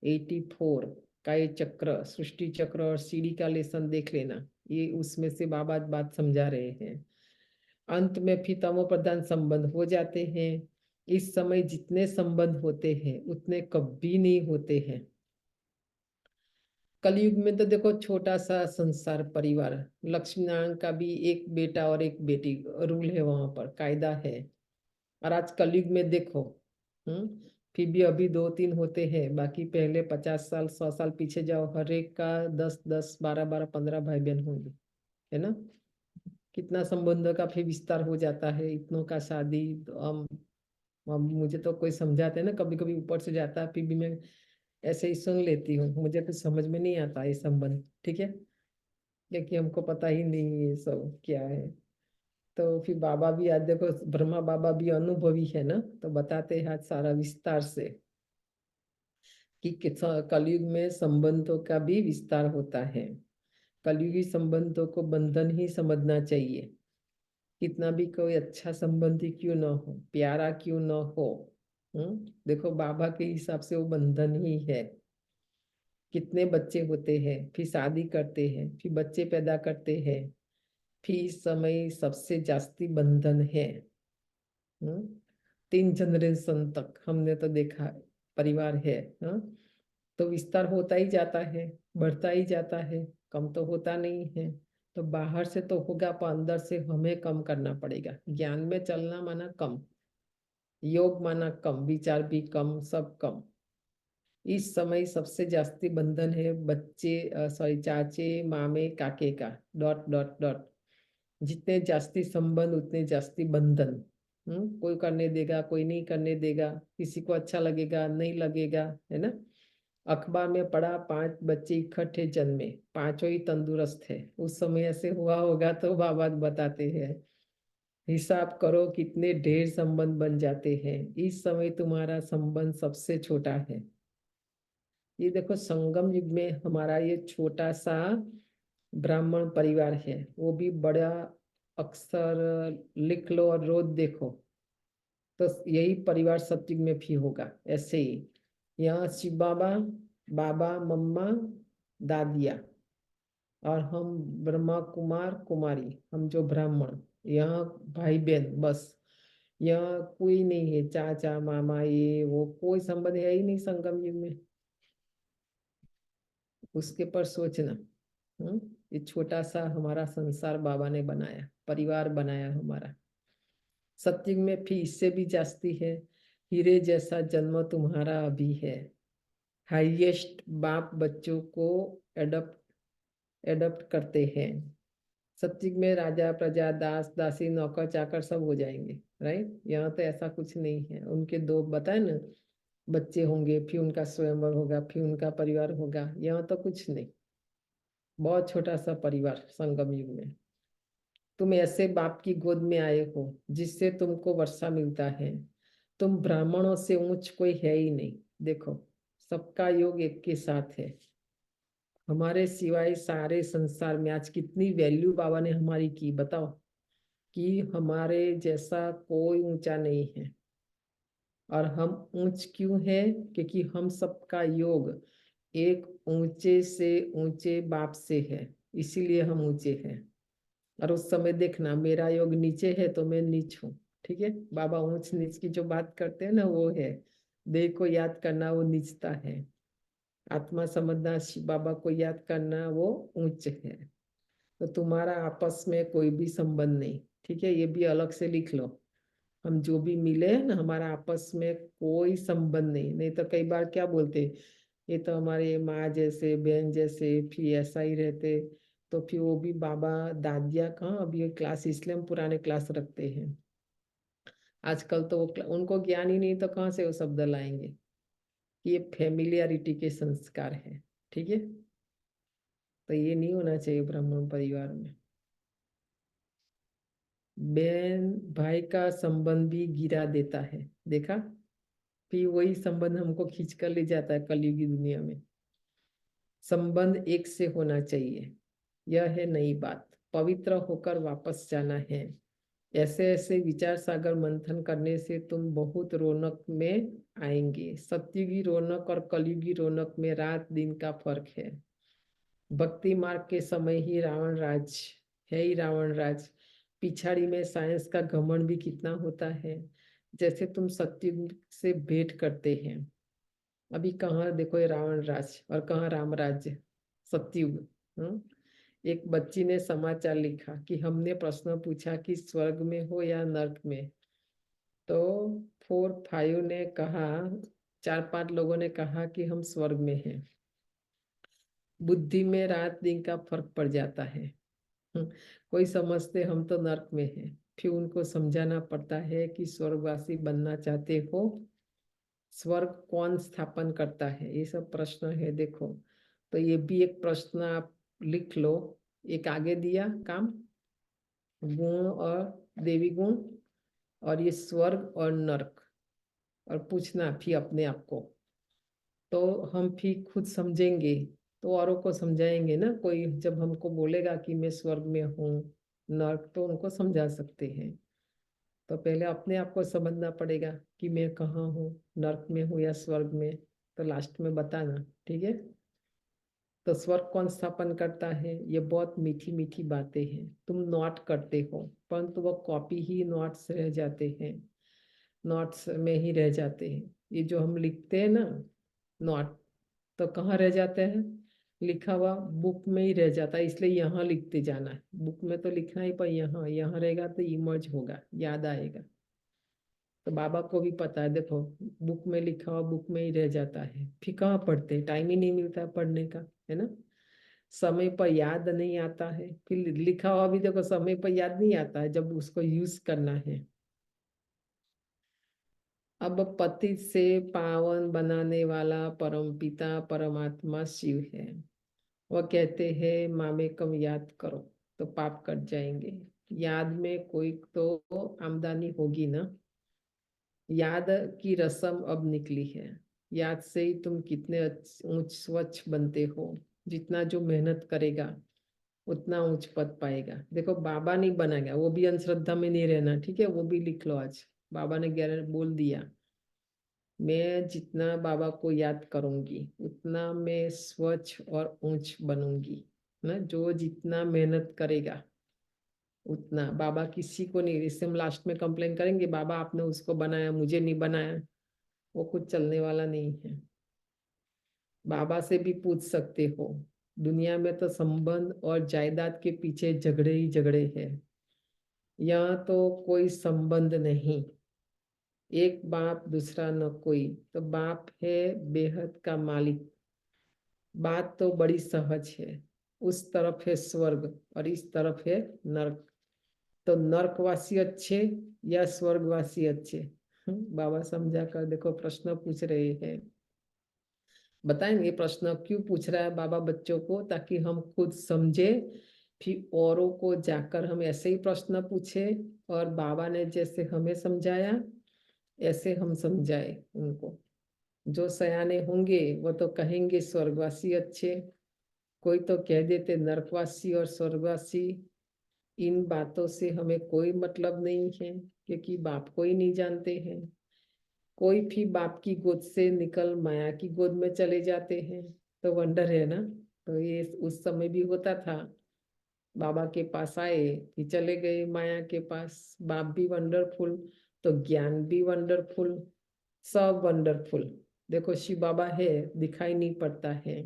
84 का ये चक्र, सृष्टि चक्र और सीढ़ी का लेसन देख लेना। ये उसमें से बाबा बात समझा रहे हैं। अंत में फिर तमो प्रधान संबंध हो जाते हैं। इस समय जितने संबंध होते हैं उतने कभी नहीं होते हैं। कलयुग में तो देखो छोटा सा संसार परिवार, लक्ष्मी नारायण का भी एक बेटा और एक बेटी रूल है, वहां पर कायदा है। और आज कलयुग में देखो, फिर भी अभी 2-3 होते हैं, बाकी पहले 50 साल 100 साल पीछे जाओ, हर एक का 10-10, 12-12, 15 भाई बहन होंगे, है ना? कितना संबंधों का फिर विस्तार हो जाता है, इतनों का शादी। तो हम मुझे तो कोई समझाते हैं ना, कभी कभी ऊपर से जाता है, फिर भी मैं ऐसे ही सुन लेती हूँ। मुझे कुछ समझ में नहीं आता ये संबंध, ठीक है, क्योंकि हमको पता ही नहीं ये सब क्या है। तो फिर बाबा भी आज देखो, ब्रह्मा बाबा भी अनुभवी है ना, तो बताते हैं आज सारा विस्तार से कि कलयुग में संबंधों का भी विस्तार होता है। कलयुगी संबंधों को बंधन ही समझना चाहिए। कितना भी कोई अच्छा संबंधी क्यों ना हो, प्यारा क्यों ना हो, देखो बाबा के हिसाब से वो बंधन ही है। कितने बच्चे होते हैं, फिर शादी करते हैं, फिर बच्चे पैदा करते हैं, फिर इस समय सबसे जास्ती बंधन है। 3 जनरेशन तक हमने तो देखा है, परिवार है। तो विस्तार होता ही जाता है, बढ़ता ही जाता है, कम तो होता नहीं है। तो बाहर से तो होगा, पर अंदर से हमें कम करना पड़ेगा। ज्ञान में चलना माना कम, योग माना कम, विचार भी कम, सब कम। इस समय सबसे जास्ती बंधन है बच्चे, सॉरी, चाचे मामे काके का, डॉट डॉट डॉट। जितने जास्ती संबंध उतने जास्ती बंधन। कोई करने देगा, कोई नहीं करने देगा, किसी को अच्छा लगेगा, नहीं लगेगा, है ना? अखबार में पढ़ा 5 बच्चे इकट्ठे जन्मे, पांचों ही तंदुरुस्त है। उस समय ऐसे हुआ होगा तो बाबा बताते हैं, हिसाब करो कितने ढेर संबंध बन जाते हैं। इस समय तुम्हारा संबंध सबसे छोटा है। ये देखो संगम युग में हमारा ये छोटा सा ब्राह्मण परिवार है, वो भी बड़ा अक्सर लिख लो और रोज देखो। तो यही परिवार सतयुग में भी होगा ऐसे ही। यहाँ शिव बाबा, बाबा, मम्मा, दादिया और हम ब्रह्मा कुमार कुमारी, हम जो ब्राह्मण, यहाँ भाई बहन बस। यहाँ कोई नहीं है, चाचा मामा ये वो, कोई संबंध है ही नहीं संगम युग में। उसके पर सोचना। ये छोटा सा हमारा संसार बाबा ने बनाया, परिवार बनाया हमारा। सत्युग में फी इससे भी जास्ती है। हीरे जैसा जन्म तुम्हारा अभी है। हाईएस्ट बाप बच्चों को एडप्ट करते हैं। सत्युग में राजा प्रजा दास दासी नौकर चाकर सब हो जाएंगे, राइट। यहाँ तो ऐसा कुछ नहीं है। उनके दो बताए ना, बच्चे होंगे, फिर उनका स्वयंवर होगा, फिर उनका परिवार होगा। यहाँ तो कुछ नहीं, बहुत छोटा सा परिवार संगम युग में। तुम ऐसे बाप की गोद में आए हो जिससे तुमको वर्षा मिलता है। तुम ब्राह्मणों से ऊंच कोई है ही नहीं। देखो, सबका योग एक के साथ है। हमारे सिवाय सारे संसार में आज कितनी वैल्यू बाबा ने हमारी की, बताओ। कि हमारे जैसा कोई ऊंचा नहीं है। और हम ऊंच क्यों है? क्योंकि हम सबका योग एक ऊंचे से ऊंचे बाप से है, इसीलिए हम ऊंचे हैं। और उस समय देखना, मेरा योग नीचे है तो मैं नीच हूँ, ठीक है। बाबा ऊंच नीच की जो बात करते हैं ना, वो है। देह को याद करना वो नीचता है, आत्मा समझना, शिव बाबा को याद करना वो ऊंच है। तो तुम्हारा आपस में कोई भी संबंध नहीं, ठीक है। ये भी अलग से लिख लो। हम जो भी मिले हैं ना, हमारा आपस में कोई संबंध नहीं। नहीं तो कई बार क्या बोलते, ये तो हमारे माँ जैसे, बहन जैसे, फिर ऐसा ही रहते। तो फिर वो भी बाबा दादिया कहाँ, अभी ये क्लास इसलिए हम पुराने क्लास रखते हैं। आजकल तो वो उनको ज्ञान ही नहीं, तो कहाँ से वो शब्द लाएंगे। ये फैमिलियरिटी के संस्कार है, ठीक है। तो ये नहीं होना चाहिए ब्राह्मण परिवार में। बहन भाई का संबंध भी गिरा देता है, देखा। फिर वही संबंध हमको खींच कर ले जाता है कलयुगी दुनिया में। संबंध एक से होना चाहिए, यह है नई बात। पवित्र होकर वापस जाना है। ऐसे ऐसे विचार सागर मंथन करने से तुम बहुत रौनक में आएंगे। सत्युगी रौनक और कलयुगी रौनक में रात दिन का फर्क है। भक्ति मार्ग के समय ही रावण राज है, ही रावण राज। पिछाड़ी में साइंस का घमंड भी कितना होता है। जैसे तुम सत्युग से भेंट करते हैं, अभी कहाँ देखो ये रावण राज और कहाँ राम राज्य, सत्युग। एक बच्ची ने समाचार लिखा कि हमने प्रश्न पूछा कि स्वर्ग में हो या नर्क में। तो 4-5 ने कहा, 4-5 लोगों ने कहा कि हम स्वर्ग में हैं। बुद्धि में रात दिन का फर्क पड़ जाता है। कोई समझते हम तो नर्क में हैं, फिर उनको समझाना पड़ता है कि स्वर्गवासी बनना चाहते हो, स्वर्ग कौन स्थापन करता है, ये सब प्रश्न है। देखो, तो ये भी एक प्रश्न आप लिख लो। एक आगे दिया काम, गुण और देवी गुण, और ये स्वर्ग और नरक, और पूछना फिर अपने आप को। तो हम फिर खुद समझेंगे तो औरों को समझाएंगे ना। कोई जब हमको बोलेगा कि मैं स्वर्ग में हूँ, नर्क, तो उनको समझा सकते हैं। तो पहले अपने आप को समझना पड़ेगा कि मैं कहाँ हूँ, नर्क में हूँ या स्वर्ग में। तो लास्ट में बताना, ठीक है। तो स्वर्ग कौन स्थापन करता है, ये बहुत मीठी मीठी बातें हैं। तुम नोट करते हो, परंतु वह कॉपी ही नोट्स रह जाते हैं, नोट्स में ही रह जाते हैं। ये जो हम लिखते हैं ना नोट, तो कहाँ रह जाते हैं, लिखा हुआ बुक में ही रह जाता है। इसलिए यहाँ लिखते जाना है। बुक में तो लिखना ही, पर यहाँ यहाँ रहेगा तो इमर्ज होगा, याद आएगा। तो बाबा को भी पता है, देखो बुक में लिखा हुआ बुक में ही रह जाता है। फिर कहाँ पढ़ते, टाइम ही नहीं मिलता है पढ़ने का, है ना। समय पर याद नहीं आता है। फिर लिखा हुआ भी देखो समय पर याद नहीं आता है जब उसको यूज करना है। अब पतित से पावन बनाने वाला परम पिता परमात्मा शिव है। वह कहते हैं मामेकम याद करो तो पाप कट जाएंगे। याद में कोई तो आमदनी होगी ना। याद की रस्म अब निकली है। याद से ही तुम कितने ऊंच स्वच्छ बनते हो। जितना जो मेहनत करेगा उतना ऊंच पद पाएगा। देखो बाबा नहीं बनाएगा, वो भी अंधश्रद्धा में नहीं रहना, ठीक है। वो भी लिख लो आज। बाबा ने गारंटी बोल दिया, मैं जितना बाबा को याद करूंगी उतना मैं स्वच्छ और ऊंच बनूंगी ना। जो जितना मेहनत करेगा उतना। बाबा किसी को नहीं, इससे हम लास्ट में कंप्लेन करेंगे बाबा आपने उसको बनाया मुझे नहीं बनाया, वो कुछ चलने वाला नहीं है। बाबा से भी पूछ सकते हो दुनिया में तो संबंध और जायदाद के पीछे झगड़े ही झगड़े हैं। यहाँ तो कोई संबंध नहीं, एक बाप दूसरा न कोई, तो बाप है बेहद का मालिक। बात तो बड़ी सहज है, उस तरफ है स्वर्ग और इस तरफ है नर्क, तो नर्कवासी अच्छे या स्वर्गवासी अच्छे? बाबा समझा कर देखो प्रश्न पूछ रहे हैं। बताएंगे प्रश्न क्यों पूछ रहा है बाबा बच्चों को, ताकि हम खुद समझे, फिर औरों को जाकर हम ऐसे ही प्रश्न पूछे, और बाबा ने जैसे हमें समझाया ऐसे हम समझाए उनको। जो सयाने होंगे वो तो कहेंगे स्वर्गवासी अच्छे, कोई तो कह देते नरकवासी और स्वर्गवासी। इन बातों से हमें कोई मतलब नहीं है, क्योंकि बाप को ही नहीं जानते हैं। कोई भी बाप की गोद से निकल माया की गोद में चले जाते हैं, तो वंडर है ना। तो ये उस समय भी होता था, बाबा के पास आए फिर चले गए माया के पास। बाप भी वंडरफुल, तो ज्ञान भी वंडरफुल, सब वंडरफुल। देखो शिव बाबा है, दिखाई नहीं पड़ता है,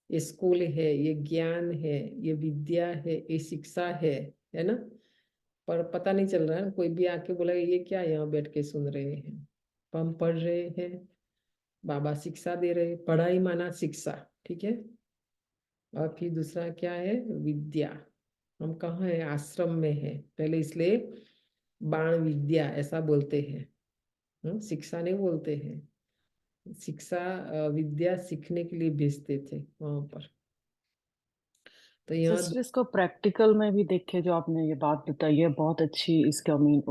ये स्कूल है, ये ज्ञान है, ये विद्या है, ये शिक्षा है ना। पर पता नहीं चल रहा है ना, कोई भी आके बोला ये क्या यहाँ बैठ के सुन रहे हैं। तो हम पढ़ रहे हैं, बाबा शिक्षा दे रहे हैं, पढ़ाई माना शिक्षा, ठीक है। और फिर दूसरा क्या है, विद्या। हम कहाँ है, आश्रम में है पहले, इसलिए बाण विद्या ऐसा बोलते हैं। शिक्षा नहीं बोलते हैं, शिक्षा विद्या सीखने के लिए भेजते थे वहां पर। तो यहाँ सिस्टर इसको प्रैक्टिकल में भी देखे, जो आपने ये बात बताई है बहुत अच्छी, इसका मीन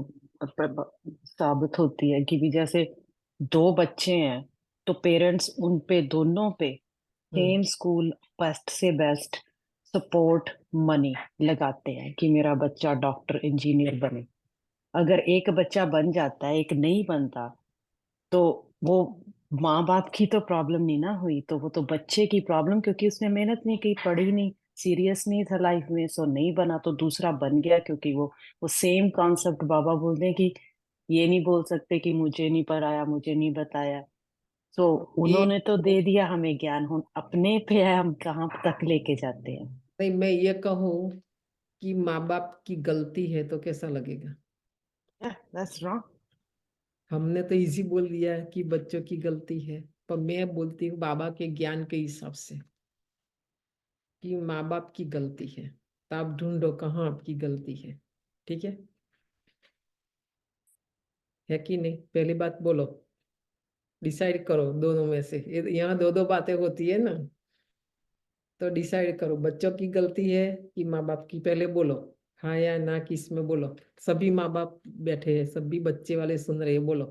साबित होती है कि भी जैसे दो बच्चे हैं तो पेरेंट्स उन पे दोनों पे सेम स्कूल बेस्ट से बेस्ट सपोर्ट मनी लगाते हैं कि मेरा बच्चा डॉक्टर इंजीनियर बने। अगर एक बच्चा बन जाता है एक नहीं बनता, तो वो माँ बाप की तो प्रॉब्लम नहीं ना हुई, तो वो तो बच्चे की प्रॉब्लम, क्योंकि उसने मेहनत नहीं की, पढ़ी नहीं, सीरियस नहीं था लाइफ में, सो नहीं बना, तो दूसरा बन गया। क्योंकि वो सेम कॉन्सेप्ट बाबा बोलते हैं कि ये नहीं बोल सकते कि मुझे नहीं पढ़ाया, मुझे नहीं बताया। सो एक उन्होंने तो दे दिया हमें ज्ञान, हम अपने पे है हम कहाँ तक लेके जाते हैं। नहीं, मैं ये कहूँ कि माँ बाप की गलती है तो कैसा लगेगा? That's wrong. हमने तो इजी बोल दिया है कि बच्चों की गलती है, पर मैं बोलती हूँ बाबा के ज्ञान के हिसाब से कि माँ बाप की गलती है। तो आप ढूंढो कहाँ आपकी गलती है, ठीक है कि नहीं? पहली बात बोलो, डिसाइड करो दोनों में से। यहाँ दो दो बातें होती है ना, तो डिसाइड करो बच्चों की गलती है कि माँ बाप की। पहले बोलो हाँ या ना, किस में बोलो। सभी माँ बाप बैठे हैं, सभी बच्चे वाले सुन रहे हैं, बोलो,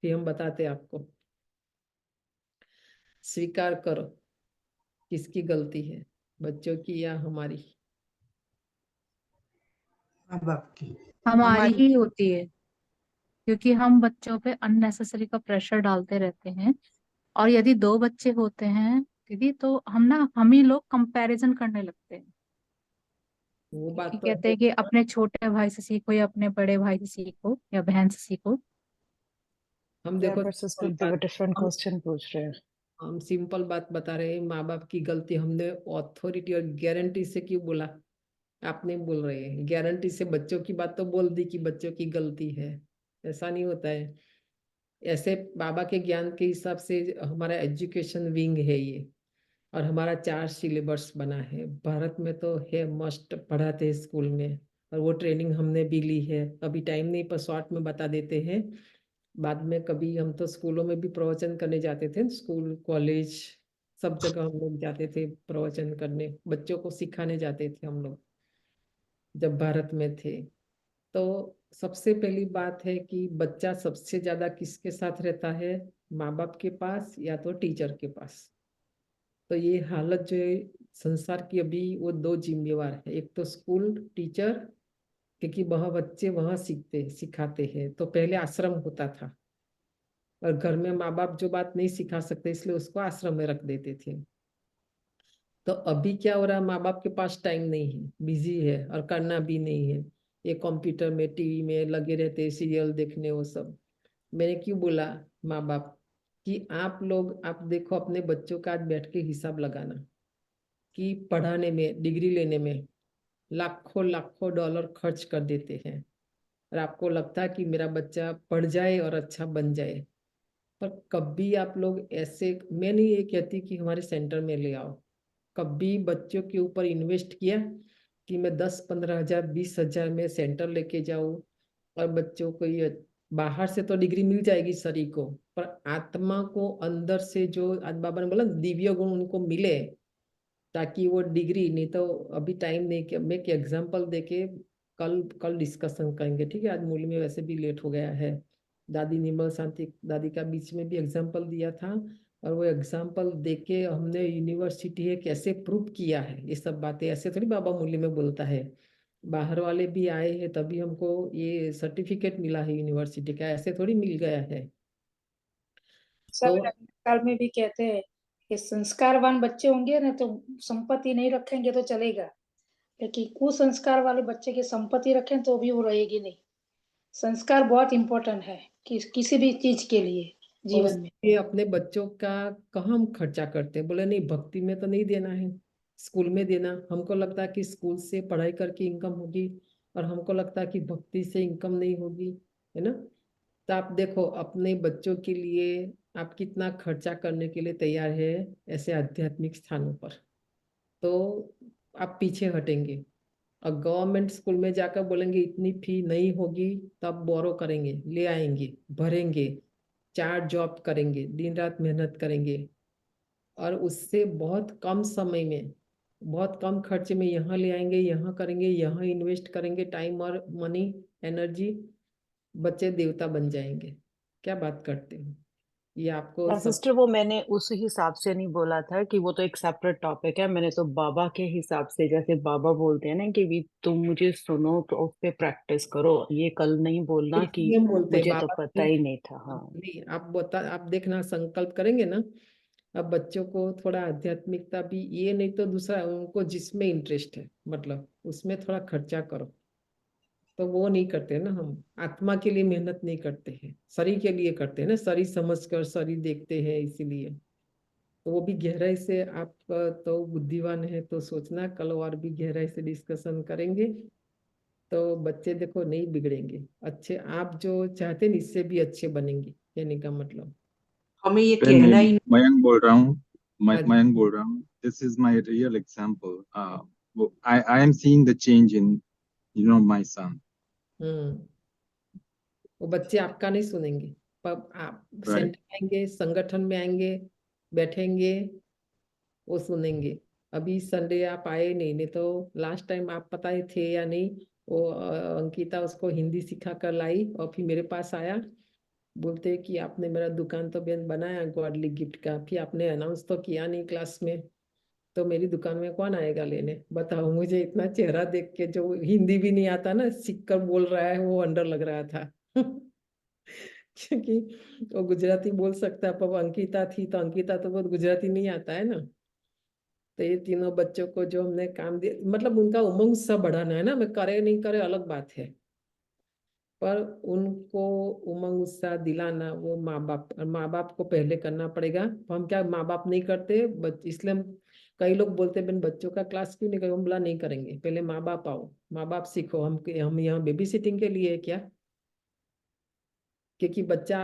फिर हम बताते हैं आपको। स्वीकार करो किसकी गलती है, बच्चों की या हमारी? माँ बाप की। हमारी हमारी। ही होती है, क्योंकि हम बच्चों पे अननेसेसरी का प्रेशर डालते रहते हैं। और यदि दो बच्चे होते हैं दीदी, तो हम ही लोग कंपैरिजन करने लगते हैं वो कि बात तो कहते है। हैं कि अपने छोटे भाई से सीखो या अपने बड़े भाई से सीखो या बहन से सीखो। हम यहाँ देखो पर सिंपल सिस्टर बात, डिफरेंट हम क्वेश्चन पूछ रहे हैं। हम सिंपल बात बता रहे हैं, माँ बाप की गलती। हमने अथॉरिटी और गारंटी से क्यों बोला? आप नहीं बोल रहे हैं गारंटी से, बच्चों की बात तो बोल दी कि बच्चों की गलती है। ऐसा नहीं होता है। ऐसे बाबा के ज्ञान के हिसाब से हमारा एजुकेशन विंग है ये, और हमारा 4 सिलेबस बना है। भारत में तो है, मस्ट पढ़ाते हैं स्कूल में, और वो ट्रेनिंग हमने भी ली है। अभी टाइम नहीं, पर शॉर्ट में बता देते हैं। बाद में कभी हम तो स्कूलों में भी प्रवचन करने जाते थे, स्कूल कॉलेज सब जगह हम लोग जाते थे प्रवचन करने, बच्चों को सिखाने जाते थे हम लोग जब भारत में थे। तो सबसे पहली बात है कि बच्चा सबसे ज्यादा किसके साथ रहता है, माँ बाप के पास या तो टीचर के पास। तो ये हालत जो है संसार की अभी, वो दो जिम्मेवार है, एक तो स्कूल टीचर, क्योंकि वहाँ बच्चे वहाँ सीखते सिखाते हैं। तो पहले आश्रम होता था, और घर में माँ बाप जो बात नहीं सिखा सकते इसलिए उसको आश्रम में रख देते थे। तो अभी क्या हो रहा है, माँ बाप के पास टाइम नहीं है, बिजी है, और करना भी नहीं है। ये कंप्यूटर में टीवी में लगे रहते, सीरियल देखने वो सब। मैंने क्यों बोला माँ बाप कि आप लोग, आप देखो अपने बच्चों का आज बैठ के हिसाब लगाना कि पढ़ाने में, डिग्री लेने में लाखों लाखों डॉलर खर्च कर देते हैं, और आपको लगता है कि मेरा बच्चा पढ़ जाए और अच्छा बन जाए। पर कभी आप लोग ऐसे, मैं नहीं ये कहती कि हमारे सेंटर में ले आओ, कभी बच्चों के ऊपर इन्वेस्ट किया कि मैं 10-15 हज़ार 20 हज़ार में सेंटर लेके जाऊँ और बच्चों को ये, बाहर से तो डिग्री मिल जाएगी शरीर को, पर आत्मा को अंदर से जो आज बाबा ने बोला दिव्य गुण उनको मिले, ताकि वो डिग्री, नहीं तो अभी टाइम नहीं कि मैं एक एग्जांपल देके कल कल डिस्कशन करेंगे, ठीक है। आज मूल में वैसे भी लेट हो गया है। दादी निर्मल शांति दादी का बीच में भी एग्जांपल दिया था, और वो एग्जांपल देके हमने यूनिवर्सिटी है कैसे प्रूव किया है। ये सब बातें ऐसे थोड़ी बाबा मूल्य में बोलता है, बाहर वाले भी आए हैं तभी हमको ये सर्टिफिकेट मिला है यूनिवर्सिटी का, ऐसे थोड़ी मिल गया है। सब तो काल में भी कहते हैं कि संस्कारवान बच्चे होंगे ना तो संपत्ति नहीं रखेंगे तो चलेगा, लेकिन कुसंस्कार वाले बच्चे की संपत्ति रखें तो भी वो रहेगी नहीं। संस्कार बहुत इंपॉर्टेंट है किसी भी चीज के लिए और जीवन में। उसके अपने बच्चों का कहाँ हम खर्चा करते हैं, बोले नहीं भक्ति में तो नहीं देना है, स्कूल में देना। हमको लगता है कि स्कूल से पढ़ाई करके इनकम होगी, और हमको लगता है कि भक्ति से इनकम नहीं होगी, है ना। तो आप देखो अपने बच्चों के लिए आप कितना खर्चा करने के लिए तैयार है ऐसे आध्यात्मिक स्थानों पर, तो आप पीछे हटेंगे। और गवर्नमेंट स्कूल में जाकर बोलेंगे इतनी फी नहीं होगी, तब बोरो करेंगे, ले आएंगे, भरेंगे, 4 जॉब करेंगे, दिन रात मेहनत करेंगे, और उससे बहुत कम समय में, बहुत कम खर्चे में यहाँ ले आएंगे, यहाँ करेंगे, यहाँ इन्वेस्ट करेंगे टाइम और मनी एनर्जी, बच्चे देवता बन जाएंगे। क्या बात करते हो, ये आपको सब। सिस्टर वो मैंने उस हिसाब से नहीं बोला था कि वो तो एक सेपरेट टॉपिक है, मैंने तो बाबा के हिसाब से, जैसे बाबा बोलते हैं ना कि भी तुम मुझे सुनो तो उस पे प्रैक्टिस करो, ये कल नहीं बोलना कि इसलिए हम बोलते हैं मुझे तो बाबा पता की, ही नहीं था। हाँ नहीं आप बता, आप देखना संकल्प करेंगे ना, अब बच्चों को थोड़ा आध्यात्मिकता भी, ये नहीं तो दूसरा उनको जिसमें इंटरेस्ट है मतलब उसमें थोड़ा खर्चा करो, तो वो नहीं करते ना। हम आत्मा के लिए मेहनत नहीं करते हैं, शरीर के लिए करते हैं ना, शरीर समझकर शरीर देखते हैं, इसीलिए। तो वो भी गहराई से आप तो बुद्धिमान है तो सोचना, कल और भी गहराई से डिस्कशन करेंगे, तो बच्चे देखो नहीं बिगड़ेंगे, अच्छे आप जो चाहते हैं इससे भी अच्छे बनेंगे, कहने का मतलब। हमें ये मैं कहना ही मयंक बोल रहा हूँ। हाँ जी। मयंक बोल रहा हूँ। This is my real example. I am seeing the change in my son. Hmm. वो बच्चे आपका नहीं सुनेंगे, पर आप राइट। सेंटर आएंगे, संगठन में आएंगे, बैठेंगे, वो सुनेंगे। अभी संडे आप आए नहीं तो लास्ट टाइम आप पता ही थे या नहीं, वो अंकिता उसको हिंदी सिखा कर लाई और फिर मेरे पास आया, बोलते कि आपने मेरा दुकान तो बेन बनाया गॉडली गिफ्ट का, फिर आपने अनाउंस तो किया नहीं क्लास में, तो मेरी दुकान में कौन आएगा लेने, बताओ मुझे। इतना चेहरा देख के, जो हिंदी भी नहीं आता ना, सीख कर बोल रहा है, वो अंडर लग रहा था क्योंकि वो गुजराती बोल सकता है, पर अंकिता थी तो अंकिता तो बहुत गुजराती नहीं आता है ना। तो ये तीनों बच्चों को जो हमने काम दिया, मतलब उनका उमंग सब बढ़ाना है ना, मैं करे नहीं करे अलग बात है, पर उनको उमंग उत्साह दिलाना वो माँ बाप को पहले करना पड़ेगा। हम क्या माँ बाप नहीं करते इसलिए हम, कई लोग बोलते हैं बच्चों का क्लास क्यों नहीं करेंगे, हम बोला नहीं करेंगे, पहले माँ बाप आओ, माँ बाप सीखो, हम यहाँ बेबी सिटिंग के लिए है क्या, क्योंकि बच्चा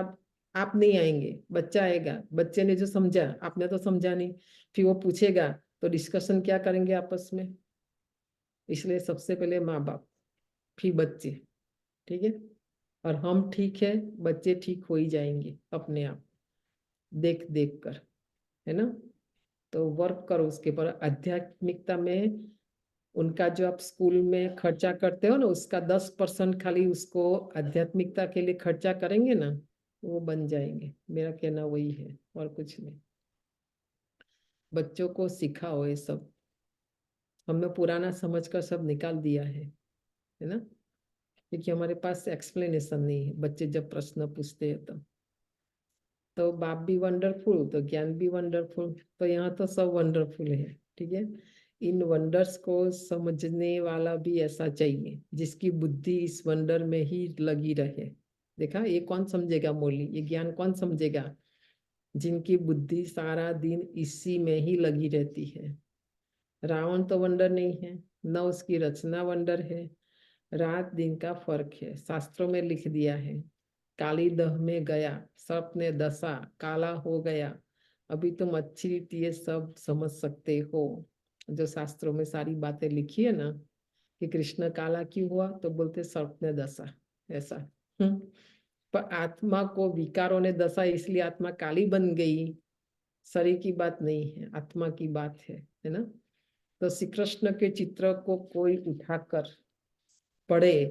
आप नहीं आएंगे, बच्चा आएगा, बच्चे ने जो समझा आपने तो समझा नहीं, फिर वो पूछेगा तो डिस्कशन क्या करेंगे आपस में। इसलिए सबसे पहले माँ बाप, फिर बच्चे, ठीक है। और हम ठीक है, बच्चे ठीक हो ही जाएंगे अपने आप, देख देख कर, है ना। तो वर्क करो उसके पर, आध्यात्मिकता में उनका जो आप स्कूल में खर्चा करते हो ना, उसका 10% खाली उसको आध्यात्मिकता के लिए खर्चा करेंगे ना, वो बन जाएंगे। मेरा कहना वही है और कुछ नहीं। बच्चों को सिखाओ ये सब, हमने पुराना समझकर सब निकाल दिया है ना, क्योंकि हमारे पास एक्सप्लेनेशन नहीं है। बच्चे जब प्रश्न पूछते हैं तो बाप भी वंडरफुल तो ज्ञान भी वंडरफुल, तो यहाँ तो सब वंडरफुल है, ठीक है। इन वंडर्स को समझने वाला भी ऐसा चाहिए जिसकी बुद्धि इस वंडर में ही लगी रहे। देखा, ये कौन समझेगा मौली, ये ज्ञान कौन समझेगा, जिनकी बुद्धि सारा दिन इसी में ही लगी रहती है। रावण तो वंडर नहीं है, न उसकी रचना वंडर है। रात दिन का फर्क है, शास्त्रों में लिख दिया है। काली दह में गया, सर्प ने दसा, काला हो गया। अभी तुम अच्छी रीति ये सब समझ सकते हो। जो शास्त्रों में सारी बातें लिखी है ना, कि कृष्ण काला क्यों हुआ, तो बोलते सर्प ने दसा, ऐसा। पर आत्मा को विकारों ने दसा, इसलिए आत्मा काली बन गई। शरीर की बात नहीं है, आत्मा की बात है ना। तो श्री कृष्ण के चित्र को कोई उठाकर पढ़े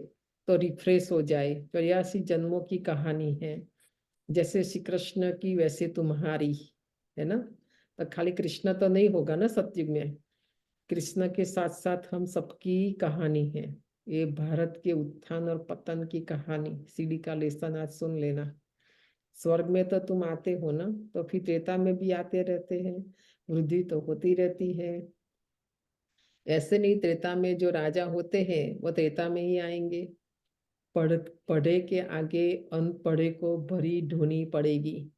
तो रिफ्रेश हो जाए। 84 जन्मों की कहानी है, जैसे श्री कृष्ण की वैसे तुम्हारी, है ना। तो खाली कृष्ण तो नहीं होगा ना सतयुग में, कृष्ण के साथ साथ हम सबकी कहानी है। ये भारत के उत्थान और पतन की कहानी, सीडी का लेसन आज सुन लेना। स्वर्ग में तो तुम आते हो ना, तो फिर त्रेता में भी आते रहते हैं, वृद्धि तो होती रहती है। ऐसे नहीं, त्रेता में जो राजा होते हैं वो त्रेता में ही आएंगे। पढ़े के आगे अनपढ़े को भरी ढूंढनी पड़ेगी।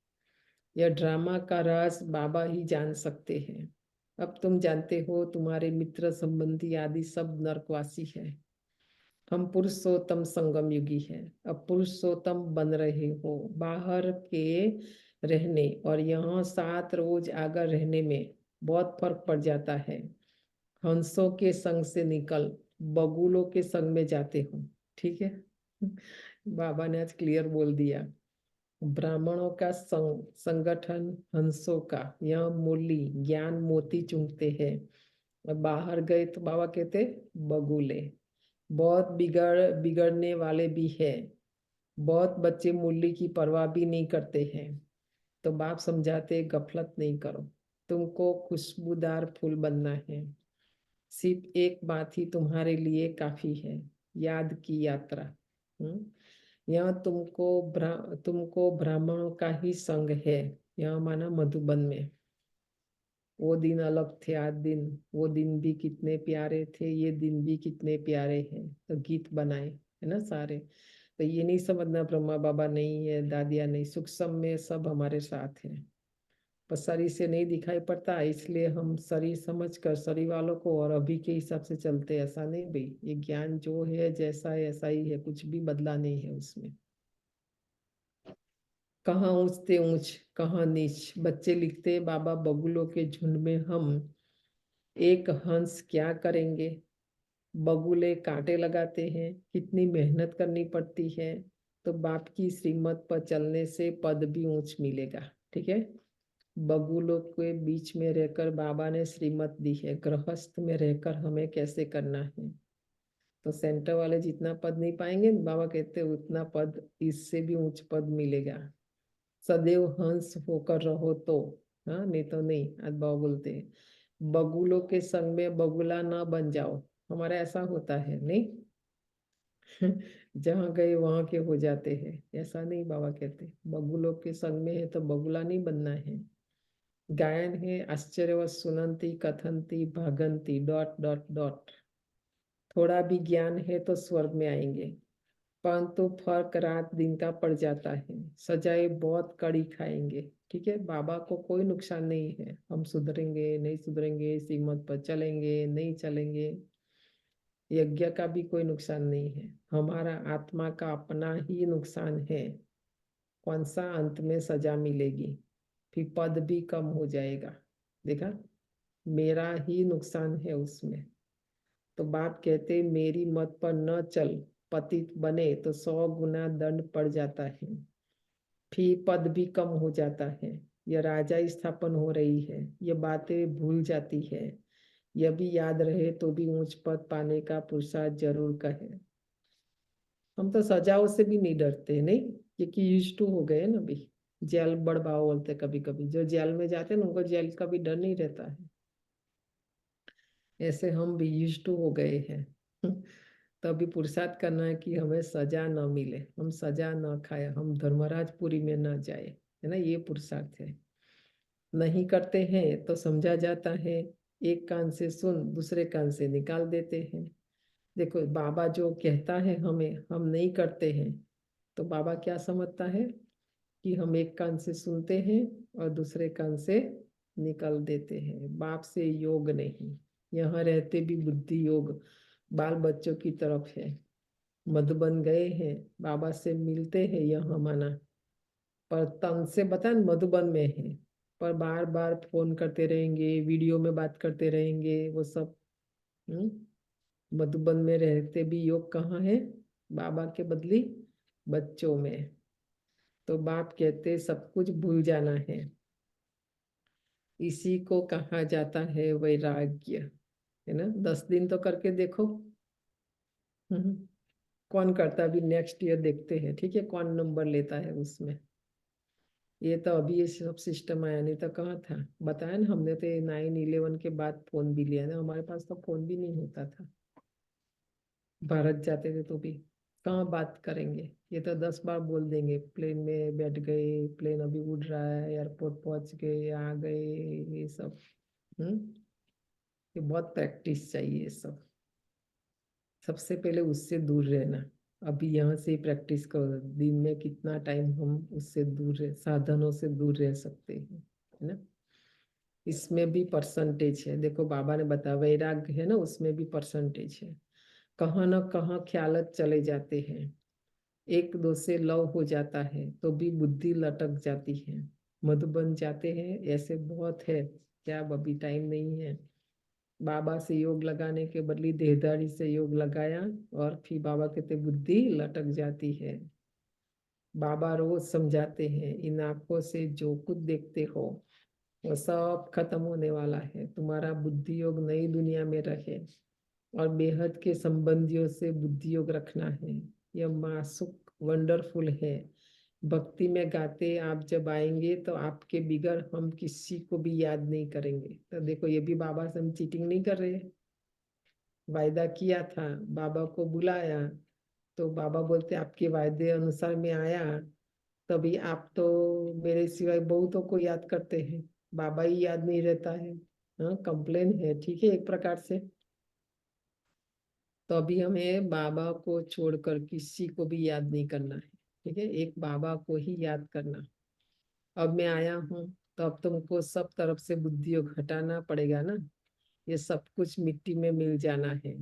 यह ड्रामा का राज बाबा ही जान सकते हैं। अब तुम जानते हो, तुम्हारे मित्र संबंधी आदि सब नरकवासी है। हम पुरुषोत्तम संगम युगी है। अब पुरुषोत्तम बन रहे हो। बाहर के रहने और यहाँ 7 रोज आगर रहने में बहुत फर्क पड़ जाता है। हंसों के संग से निकल बगुलों के संग में जाते हो, ठीक है। बाबा ने आज क्लियर बोल दिया। ब्राह्मणों का संगठन हंसों का, यह मूली ज्ञान मोती चुंगते हैं। और बाहर गए तो बाबा कहते बगुले। बहुत बिगड़ने वाले भी है। बहुत बच्चे मूली की परवाह भी नहीं करते हैं। तो बाप समझाते गफलत नहीं करो, तुमको खुशबूदार फूल बनना है। सिर्फ एक बात ही तुम्हारे लिए काफी है, याद की यात्रा। यहाँ तुमको ब्राह्मणों का ही संग है। यहाँ माना मधुबन में। वो दिन अलग थे, आज दिन, वो दिन भी कितने प्यारे थे, ये दिन भी कितने प्यारे हैं। तो गीत बनाए है ना सारे। तो ये नहीं समझना ब्रह्मा बाबा नहीं है, दादिया नहीं, सूक्ष्म में सब हमारे साथ है। पर शरीर से नहीं दिखाई पड़ता, इसलिए हम शरीर समझकर शरीर वालों को और अभी के हिसाब से चलते। ऐसा नहीं भाई, ये ज्ञान जो है जैसा है ऐसा ही है, कुछ भी बदला नहीं है उसमें। कहाँ ऊंचते ऊंच, कहाँ नीच। बच्चे लिखते बाबा बगुलों के झुंड में हम एक हंस क्या करेंगे। बगुले कांटे लगाते हैं, कितनी मेहनत करनी पड़ती है। तो बाप की श्रीमत पर चलने से पद भी ऊंच मिलेगा, ठीक है। बगुलों के बीच में रहकर बाबा ने श्रीमत दी है, गृहस्थ में रहकर हमें कैसे करना है। तो सेंटर वाले जितना पद नहीं पाएंगे, बाबा कहते उतना पद, इससे भी उच्च पद मिलेगा। सदैव हंस होकर रहो तो, हाँ, नहीं तो नहीं। आज बाबा बोलते हैं बगुलों के संग में बगुला ना बन जाओ। हमारा ऐसा होता है नहीं। जहाँ गए वहां के हो जाते हैं, ऐसा नहीं। बाबा कहते बगुलों के संग में है तो बगुला नहीं बनना है। गायन है आश्चर्यवत सुनंती कथंती भागंती डॉट डॉट डॉट। थोड़ा भी ज्ञान है तो स्वर्ग में आएंगे, परंतु फर्क रात दिन का पड़ जाता है। सजाए बहुत कड़ी खाएंगे, ठीक है। बाबा को कोई नुकसान नहीं है, हम सुधरेंगे नहीं सुधरेंगे, श्रीमत पर चलेंगे नहीं चलेंगे, यज्ञ का भी कोई नुकसान नहीं है। हमारा आत्मा का अपना ही नुकसान है। कौन सा अंत में सजा मिलेगी, फिर पद भी कम हो जाएगा। देखा, मेरा ही नुकसान है उसमें। तो बाप कहते मेरी मत पर न चल, पतित बने तो 100 गुना दंड पड़ जाता है, फिर पद भी कम हो जाता है। यह राजा स्थापन हो रही है, ये बातें भूल जाती है। यह भी याद रहे तो भी ऊंच पद पाने का पुरुषार्थ जरूर कहे। हम तो सजाओं से भी नहीं डरते, नहीं, क्योंकि यूज टू हो गए ना अभी। जेल बड़बाओ बोलते, कभी कभी जो जेल में जाते हैं ना उनको जेल का भी डर नहीं रहता है। ऐसे हम भी यूज टू हो गए हैं। तो अभी पुरुषार्थ करना है कि हमें सजा न मिले, हम सजा न खाए, हम धर्मराजपुरी में न जाए, है ना। ये पुरुषार्थ है। नहीं करते हैं तो समझा जाता है, एक कान से सुन दूसरे कान से निकाल देते हैं। देखो बाबा जो कहता है हमें, हम नहीं करते हैं, तो बाबा क्या समझता है कि हम एक कान से सुनते हैं और दूसरे कान से निकाल देते हैं। बाप से योग नहीं, यहाँ रहते भी बुद्धि योग बाल बच्चों की तरफ है। मधुबन गए हैं, बाबा से मिलते हैं यहाँ माना, पर तन से बता मधुबन में है, पर बार बार फोन करते रहेंगे, वीडियो में बात करते रहेंगे, वो सब। मधुबन में रहते भी योग कहाँ है? बाबा के बदली बच्चों में। तो बाप कहते सब कुछ भूल जाना है, इसी को कहा जाता है वैराग्य, है ना। 10 दिन तो करके देखो। कौन करता है? अभी नेक्स्ट ईयर देखते हैं, ठीक है, कौन नंबर लेता है उसमें। ये तो अभी ये सब सिस्टम आया, नहीं तो कहाँ था? बताया ना हमने, तो 9/11 के बाद फोन भी लिया ना, हमारे पास तो फोन भी नहीं होता था। भारत जाते थे तो भी कहाँ बात करेंगे, ये तो 10 बार बोल देंगे, प्लेन में बैठ गए, प्लेन अभी उड़ रहा है, एयरपोर्ट पहुंच गए, आ गए, ये सब। ये बहुत प्रैक्टिस चाहिए ये सब। सबसे पहले उससे दूर रहना। अभी यहाँ से प्रैक्टिस करो, दिन में कितना टाइम हम उससे दूर रह, साधनों से दूर रह सकते हैं, है ना। इसमें भी परसेंटेज है, देखो बाबा ने बताया वैराग्य है ना, उसमें भी परसेंटेज है। कहाँ ना कहाँ ख्यालत चले जाते हैं, एक दो से लव हो जाता है तो भी बुद्धि लटक जाती है। मधुबन जाते हैं, ऐसे बहुत है, क्या अब अभी टाइम नहीं है। बाबा से योग लगाने के बदले देहधारी से योग लगाया, और फिर बाबा कहते बुद्धि लटक जाती है। बाबा रोज समझाते हैं, इन आंखों से जो कुछ देखते हो वो सब खत्म होने वाला है, तुम्हारा बुद्धि योग नई दुनिया में रहे, और बेहद के संबंधियों से बुद्धि योग रखना है। यह मासुक वंडरफुल है। भक्ति में गाते आप जब आएंगे तो आपके बिगड़ हम किसी को भी याद नहीं करेंगे। तो देखो ये भी बाबा से हम चीटिंग नहीं कर रहे, वायदा किया था, बाबा को बुलाया, तो बाबा बोलते आपके वायदे अनुसार मैं आया, तभी आप तो मेरे सिवाय बहुतों को याद करते हैं, बाबा ही याद नहीं रहता है। हाँ, कंप्लेन है, ठीक है, एक प्रकार से। तो अभी हमें बाबा को छोड़कर किसी को भी याद नहीं करना है, ठीक है, एक बाबा को ही याद करना। अब मैं आया हूँ तो अब तुमको सब तरफ से बुद्धि योग हटाना पड़ेगा ना, ये सब कुछ मिट्टी में मिल जाना है।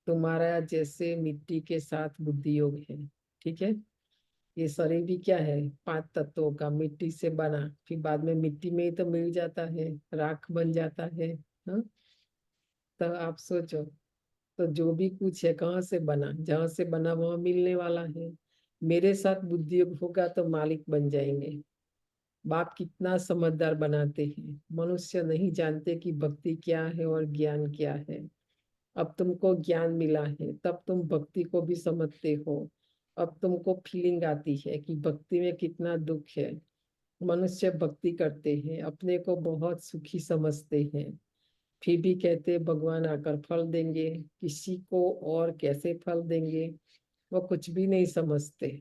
तुम्हारा जैसे मिट्टी के साथ बुद्धि योग है, ठीक है। ये शरीर भी क्या है? 5 तत्वों का, मिट्टी से बना, फिर बाद में मिट्टी में ही तो मिल जाता है, राख बन जाता है। हाँ, तो आप सोचो, तो जो भी कुछ है कहाँ से बना? जहाँ से बना वहां मिलने वाला है। मेरे साथ बुद्धि योग होगा तो मालिक बन जाएंगे। बाप कितना समझदार बनाते हैं, मनुष्य नहीं जानते कि भक्ति क्या है और ज्ञान क्या है। अब तुमको ज्ञान मिला है तब तुम भक्ति को भी समझते हो। अब तुमको फीलिंग आती है कि भक्ति में कितना दुख है। मनुष्य भक्ति करते हैं, अपने को बहुत सुखी समझते हैं, फिर भी कहते भगवान आकर फल देंगे, किसी को और कैसे फल देंगे, वो कुछ भी नहीं समझते।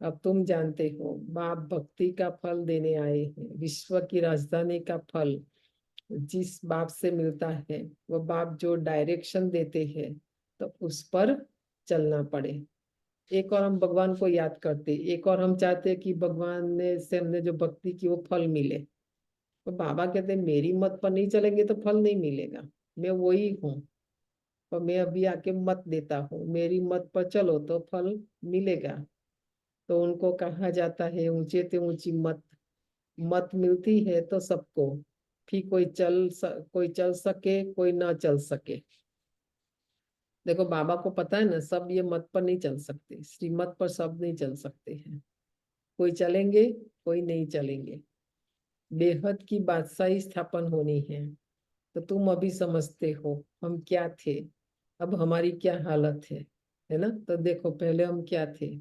अब तुम जानते हो बाप भक्ति का फल देने आए हैं, विश्व की राजधानी का फल। जिस बाप से मिलता है वो बाप जो डायरेक्शन देते हैं तो उस पर चलना पड़े। एक और हम भगवान को याद करते, एक और हम चाहते कि भगवान ने से हमने जो भक्ति की वो फल मिले। तो बाबा कहते मेरी मत पर नहीं चलेंगे तो फल नहीं मिलेगा, मैं वही हूँ, और मैं अभी आके मत देता हूँ, मेरी मत पर चलो तो फल मिलेगा। तो उनको कहा जाता है ऊंचे ते ऊंची मत। मत मिलती है तो सबको, फिर कोई चल सके कोई ना चल सके। देखो बाबा को पता है ना, सब ये मत पर नहीं चल सकते, श्रीमत पर सब नहीं चल सकते हैं, कोई चलेंगे कोई नहीं चलेंगे। बेहद की बादशाही स्थापन होनी है। तो तुम अभी समझते हो हम क्या थे, अब हमारी क्या हालत है ना। तो देखो पहले हम क्या थे,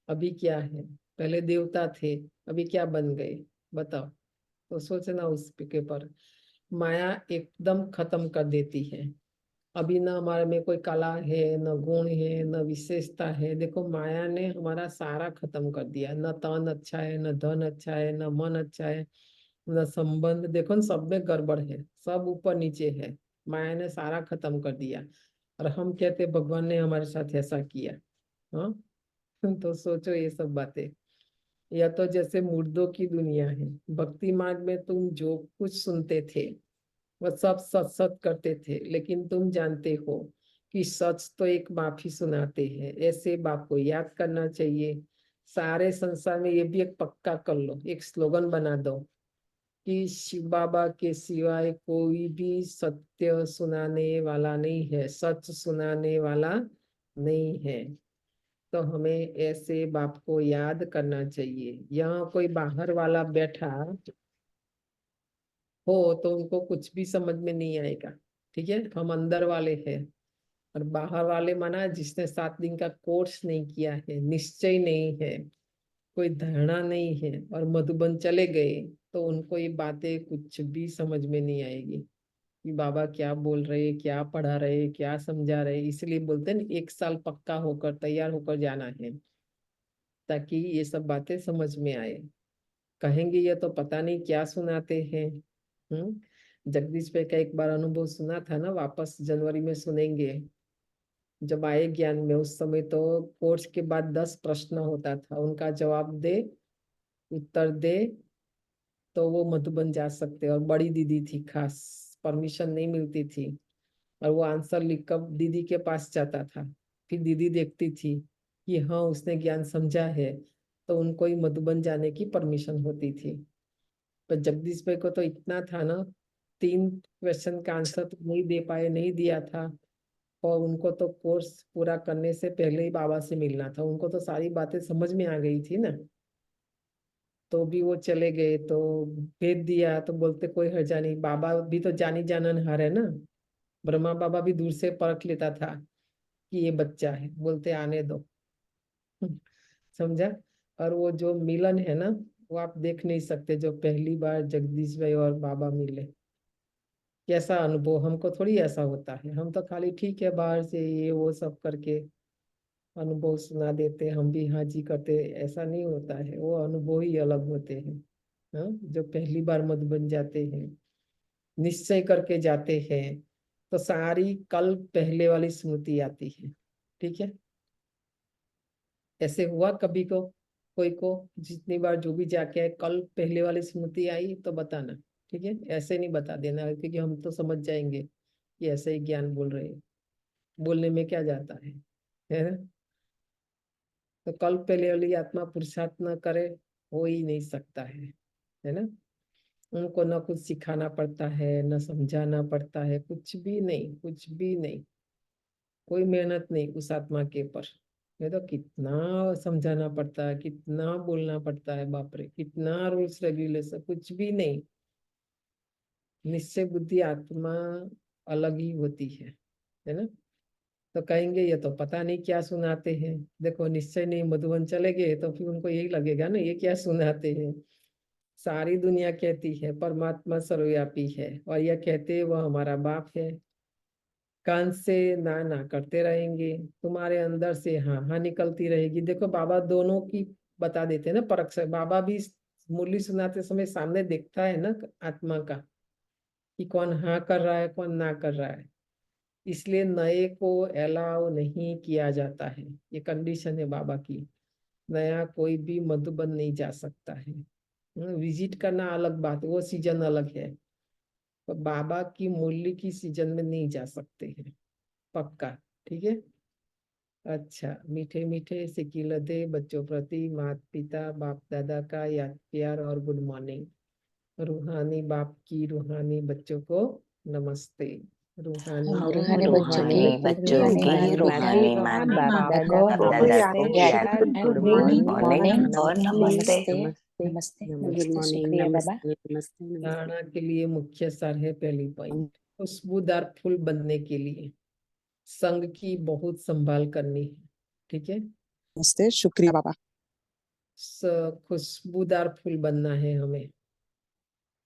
अभी क्या है। पहले देवता थे, अभी क्या बन गए, बताओ। तो सोचना उस के पर। माया एकदम खत्म कर देती है। अभी ना हमारे में कोई कला है, न गुण है, न विशेषता है। देखो माया ने हमारा सारा खत्म कर दिया, न तन अच्छा है, न धन अच्छा है, न मन अच्छा है, न संबंध। देखो न सब में गड़बड़ है, सब ऊपर नीचे है। माया ने सारा खत्म कर दिया, और हम कहते भगवान ने हमारे साथ ऐसा किया। हाँ, तो सोचो ये सब बातें। या तो जैसे मुर्दों की दुनिया है, भक्ति मार्ग में तुम जो कुछ सुनते थे वो सब सच सच करते थे, लेकिन तुम जानते हो कि सच तो एक बाप ही सुनाते हैं। ऐसे बाप को याद करना चाहिए। सारे संसार में ये भी एक पक्का कर लो, एक स्लोगन बना दो कि शिव बाबा के सिवाय कोई भी सत्य सुनाने वाला नहीं है, सच सुनाने वाला नहीं है। तो हमें ऐसे बाप को याद करना चाहिए। यहाँ कोई बाहर वाला बैठा हो तो उनको कुछ भी समझ में नहीं आएगा। ठीक है, हम अंदर वाले हैं। और बाहर वाले माना जिसने 7 दिन का कोर्स नहीं किया है, निश्चय नहीं है, कोई धारणा नहीं है, और मधुबन चले गए, तो उनको ये बातें कुछ भी समझ में नहीं आएगी कि बाबा क्या बोल रहे, क्या पढ़ा रहे, क्या समझा रहे। इसलिए बोलते हैं ना, 1 साल पक्का होकर तैयार होकर जाना है, ताकि ये सब बातें समझ में आए। कहेंगे ये तो पता नहीं क्या सुनाते हैं। जगदीश भाई का एक बार अनुभव सुना था ना, वापस जनवरी में सुनेंगे जब आए ज्ञान में। उस समय तो कोर्स के बाद 10 प्रश्न होता था, उनका जवाब दे, उत्तर दे, तो वो मधुबन जा सकते। और बड़ी दीदी थी खास, परमिशन नहीं मिलती थी, और वो आंसर लिखकर दीदी के पास जाता था। फिर दीदी देखती थी कि हाँ उसने ज्ञान समझा है, तो उनको ही मधुबन जाने की परमिशन होती थी। पर जगदीश भाई को तो इतना था ना, 3 क्वेश्चन का आंसर तो नहीं दे पाए, नहीं दिया था। और उनको तो कोर्स पूरा करने से पहले ही बाबा से मिलना था, उनको तो सारी बातें समझ में आ गई थी ना। तो भी वो चले गए, तो भेज दिया, तो बोलते कोई हर्जा नहीं, बाबा भी तो जानी जाननहार है ना। ब्रह्मा बाबा भी दूर से परख लेता था कि ये बच्चा है, बोलते आने दो। समझा। और वो जो मिलन है ना, वो आप देख नहीं सकते, जो पहली बार जगदीश भाई और बाबा मिले, कैसा अनुभव। हमको थोड़ी ऐसा होता है, हम तो खाली ठीक है बाहर से ये वो सब करके अनुभव सुना देते, हम भी हाँ जी करते, ऐसा नहीं होता है। वो अनुभव ही अलग होते हैं। हाँ, जो पहली बार मत बन जाते हैं, निश्चय करके जाते हैं, तो सारी कल पहले वाली स्मृति आती है। ठीक है, ऐसे हुआ कभी को कोई को, जितनी बार जो भी जाके आए कल पहले वाली स्मृति आई तो बताना। ठीक है, ऐसे नहीं बता देना, क्योंकि हम तो समझ जाएंगे कि ऐसे ही ज्ञान बोल रहे हैं, बोलने में क्या जाता है ना। तो कल पहले वाली आत्मा पुरुषार्थ न करे, हो ही नहीं सकता है ना। उनको न कुछ सिखाना पड़ता है, न समझाना पड़ता है, कुछ भी नहीं, कुछ भी नहीं। कोई मेहनत नहीं उस आत्मा के ऊपर। ये तो कितना समझाना पड़ता है, कितना बोलना पड़ता है, बाप रे, कितना रूल्स रेगुलेशन, कुछ भी नहीं। निश्चय बुद्धि आत्मा अलग ही होती है ना। तो कहेंगे ये तो पता नहीं क्या सुनाते हैं। देखो निश्चय नहीं, मधुबन चले गए तो फिर उनको यही लगेगा ना, ये क्या सुनाते हैं। सारी दुनिया कहती है परमात्मा सर्वव्यापी है, और यह कहते हैं वह हमारा बाप है। कान से ना ना करते रहेंगे, तुम्हारे अंदर से हाँ हाँ निकलती रहेगी। देखो बाबा दोनों की बता देते हैं ना परख से। बाबा भी मुरली सुनाते समय सामने देखता है ना आत्मा का, कि कौन हाँ कर रहा है, कौन ना कर रहा है। इसलिए नए को अलाउ नहीं किया जाता है, ये कंडीशन है बाबा की। नया कोई भी मधुबन नहीं जा सकता है। विजिट करना अलग बात, वो सीजन अलग है, पर बाबा की मुरली की सीजन में नहीं जा सकते हैं, पक्का। ठीक है। अच्छा, मीठे मीठे सिकिलते बच्चों प्रति माता पिता बाप दादा का याद प्यार और गुड मॉर्निंग। रूहानी बाप की रूहानी बच्चों को नमस्ते। रूहानी रूहानी बच्चों की रूहानी रूहानी माता माता बाप बाप दादा बाप को दादा को नमस्ते, याद गुड गुड मॉर्निंग, मॉर्निंग और नमस्ते नमस्ते, नमस्ते नमस्ते। नमस्ते शुक्रिया बाबा। धारणा के लिए मुख्य सार है, पहली पॉइंट, खुशबूदार फूल बनने के लिए संग की बहुत संभाल करनी है। ठीक है, नमस्ते, शुक्रिया बाबा। खुशबूदार फूल बनना है हमें,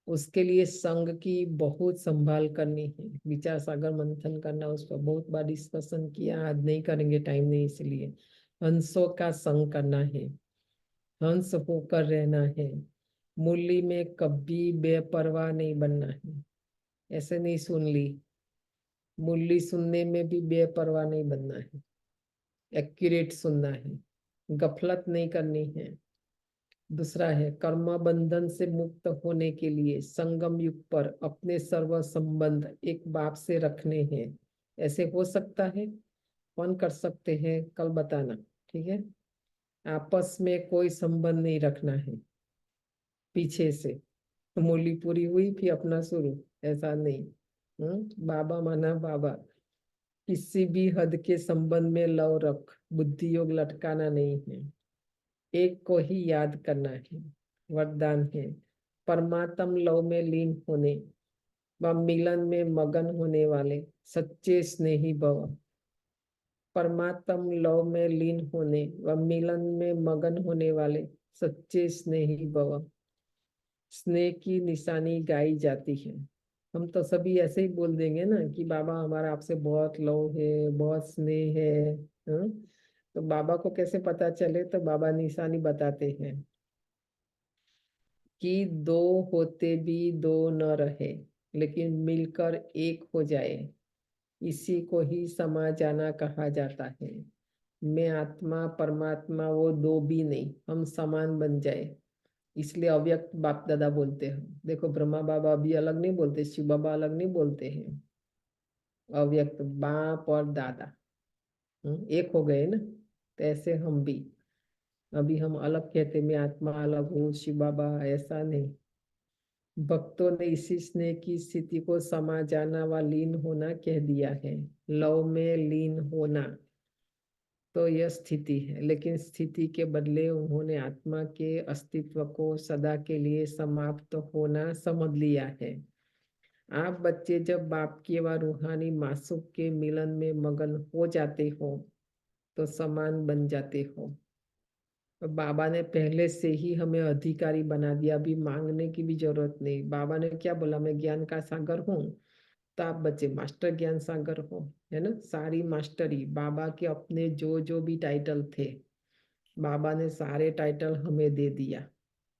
उसके लिए संग की बहुत संभाल करनी है। विचार सागर मंथन करना, उस पर बहुत बार डिस्कशन किया, आज नहीं करेंगे, टाइम नहीं, इसलिए हंसों का संग करना है, हंस होकर रहना है। मुरली में कभी बेपरवाह नहीं बनना है। ऐसे नहीं सुन ली, मुरली सुनने में भी बेपरवाह नहीं बनना है, एक्यूरेट सुनना है, गफलत नहीं करनी है। दूसरा है कर्म बंधन से मुक्त होने के लिए संगम युग पर अपने सर्व संबंध एक बाप से रखने हैं। ऐसे हो सकता है? कौन कर सकते हैं? कल बताना, ठीक है। आपस में कोई संबंध नहीं रखना है। पीछे से मूली पूरी हुई फिर अपना शुरू, ऐसा नहीं। बाबा माना बाबा। किसी भी हद के संबंध में लव रख, बुद्धि योग लटकाना नहीं है। एक को ही याद करना है, वरदान है। परमात्म लव में लीन होने व मिलन में मगन होने वाले सच्चे स्नेही भव। परमात्म लव में लीन होने व मिलन में मगन होने वाले सच्चे स्नेही भव। स्नेह की निशानी गाई जाती है। हम तो सभी ऐसे ही बोल देंगे ना कि बाबा हमारा आपसे बहुत लव है, बहुत स्नेह है। हाँ? तो बाबा को कैसे पता चले? तो बाबा निशानी बताते हैं कि दो होते भी दो न रहे, लेकिन मिलकर एक हो जाए, इसी को ही समा जाना कहा जाता है। मैं आत्मा परमात्मा वो दो भी नहीं, हम समान बन जाए, इसलिए अव्यक्त बाप दादा बोलते हैं। देखो ब्रह्मा बाबा अभी अलग नहीं बोलते, शिव बाबा अलग नहीं बोलते हैं। अव्यक्त बाप और दादा एक हो गए ना। तो ऐसे हम भी अभी हम अलग कहते, मैं आत्मा अलग हूँ, शिव बाबा, ऐसा नहीं। भक्तों ने इसी स्नेह की स्थिति को समा जाना व लीन होना कह दिया है। लव में लीन होना तो यह स्थिति है, लेकिन स्थिति के बदले उन्होंने आत्मा के अस्तित्व को सदा के लिए समाप्त होना समझ लिया है। आप बच्चे जब बाप के व रूहानी मासूक के मिलन में मगन हो जाते हो तो समान बन जाते हो। और बाबा ने पहले से ही हमें अधिकारी बना दिया, अभी मांगने की भी जरूरत नहीं। बाबा ने क्या बोला? मैं ज्ञान का सागर हूँ। तो आप बच्चे मास्टर ज्ञान सागर हो, है ना। सारी मास्टरी बाबा के अपने जो जो भी टाइटल थे, बाबा ने सारे टाइटल हमें दे दिया,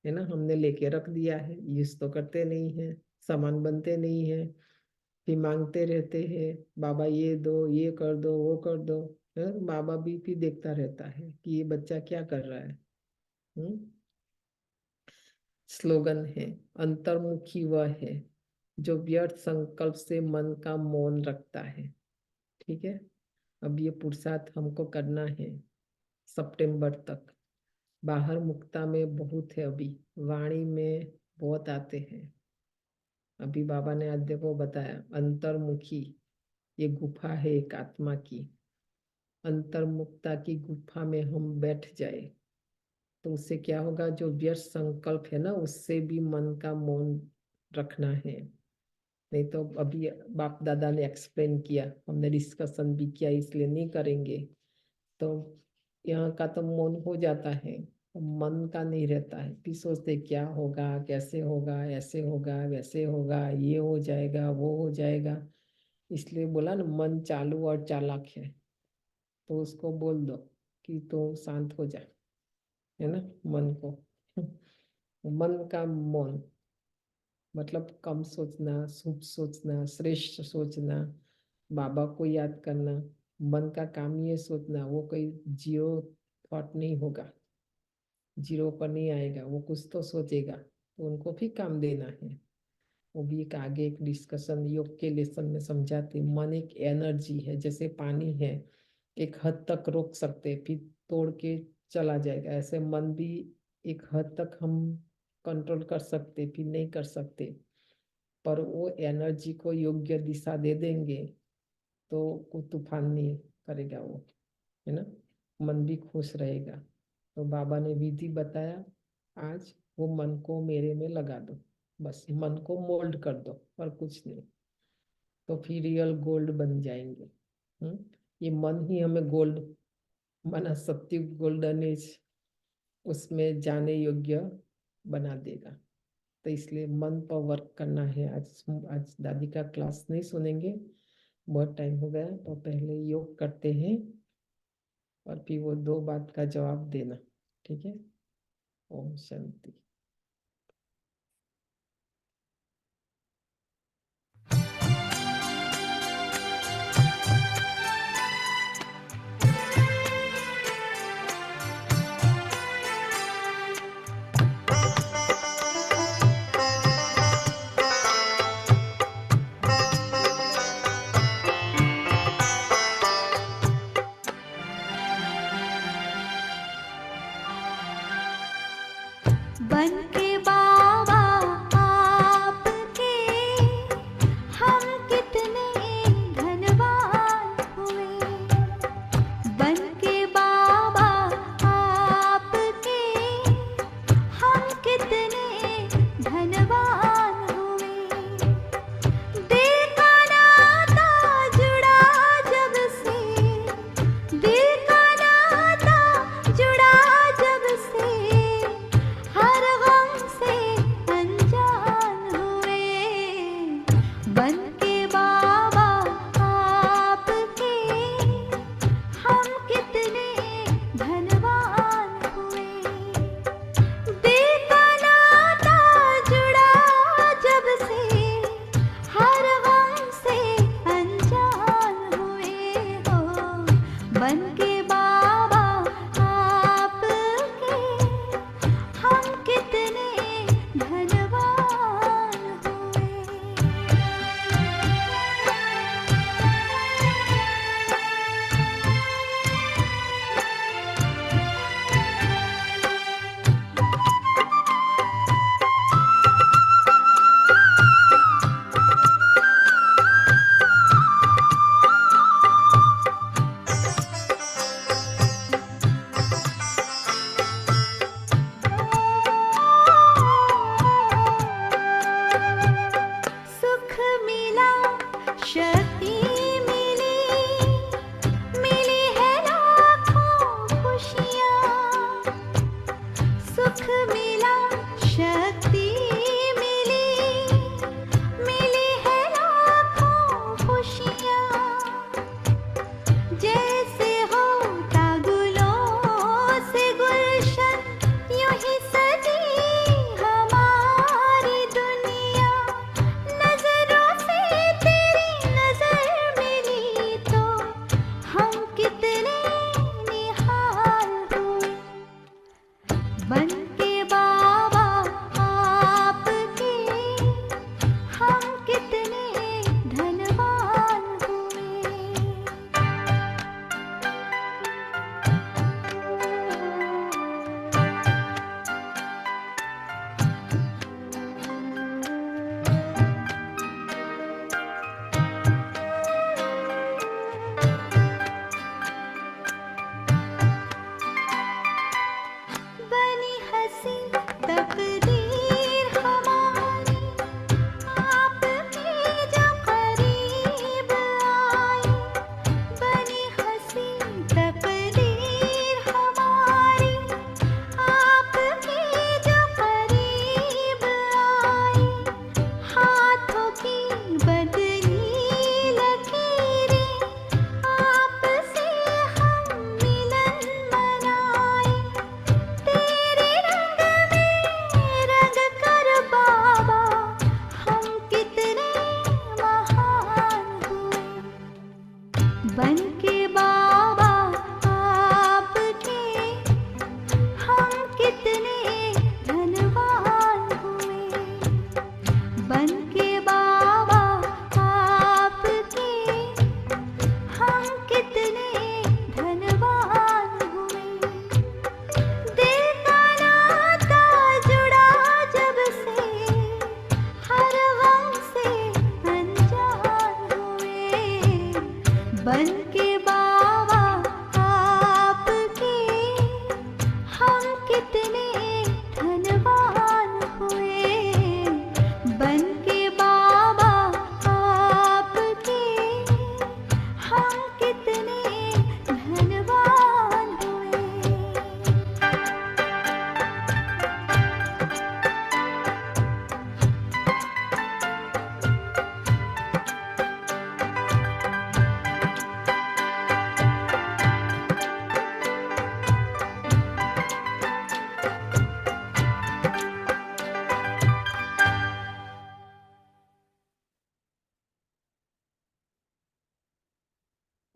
है ना। हमने लेके रख दिया है, यूज तो करते नहीं है, समान बनते नहीं है, फिर मांगते रहते हैं बाबा ये दो, ये कर दो, वो कर दो। है? बाबा भी देखता रहता है कि ये बच्चा क्या कर रहा है। स्लोगन है, अंतर्मुखी वह है जो व्यर्थ संकल्प से मन का मौन रखता है। ठीक है। अब ये पुरुषार्थ हमको करना है सितंबर तक। बाहर मुक्ता में बहुत है, अभी वाणी में बहुत आते हैं। अभी बाबा ने आज देखो बताया, अंतर्मुखी ये गुफा है एक आत्मा की। अंतर्मुक्ता की गुफा में हम बैठ जाए तो उससे क्या होगा? जो व्यर्थ संकल्प है ना, उससे भी मन का मौन रखना है। नहीं तो अभी बाप दादा ने एक्सप्लेन किया, हमने डिस्कशन भी किया, इसलिए नहीं करेंगे। तो यहाँ का तो मौन हो जाता है, मन का नहीं रहता है। फिर सोचते क्या होगा, कैसे होगा, ऐसे होगा, वैसे होगा, ये हो जाएगा, वो हो जाएगा। इसलिए बोला ना, मन चालू और चालाक है, तो उसको बोल दो कि तो शांत हो जा, है ना। मन को मन का मौन मतलब कम सोचना, शुभ सोचना, श्रेष्ठ सोचना, बाबा को याद करना। मन का काम ये सोचना, वो कोई जीरो थॉट नहीं होगा, जीरो पर नहीं आएगा, वो कुछ तो सोचेगा, तो उनको भी काम देना है। वो भी एक आगे एक डिस्कशन योग के लेसन में समझाते। मन एक एनर्जी है, जैसे पानी है, एक हद तक रोक सकते फिर तोड़ के चला जाएगा। ऐसे मन भी एक हद तक हम कंट्रोल कर सकते फिर नहीं कर सकते, पर वो एनर्जी को योग्य दिशा दे देंगे तो कोई तूफान नहीं करेगा वो, है ना। मन भी खुश रहेगा। तो बाबा ने विधि बताया आज, वो मन को मेरे में लगा दो, बस मन को मोल्ड कर दो और कुछ नहीं, तो फिर रियल गोल्ड बन जाएंगे। ये मन ही हमें गोल्ड माना, सत्य गोल्डन एज उसमें जाने योग्य बना देगा। तो इसलिए मन पर वर्क करना है। आज दादी का क्लास नहीं सुनेंगे, बहुत टाइम हो गया, तो पहले योग करते हैं और फिर वो 2 बात का जवाब देना, ठीक है। ओम शांति।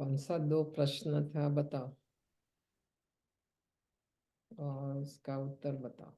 कौन सा 2 प्रश्न था बताओ और उसका उत्तर बताओ।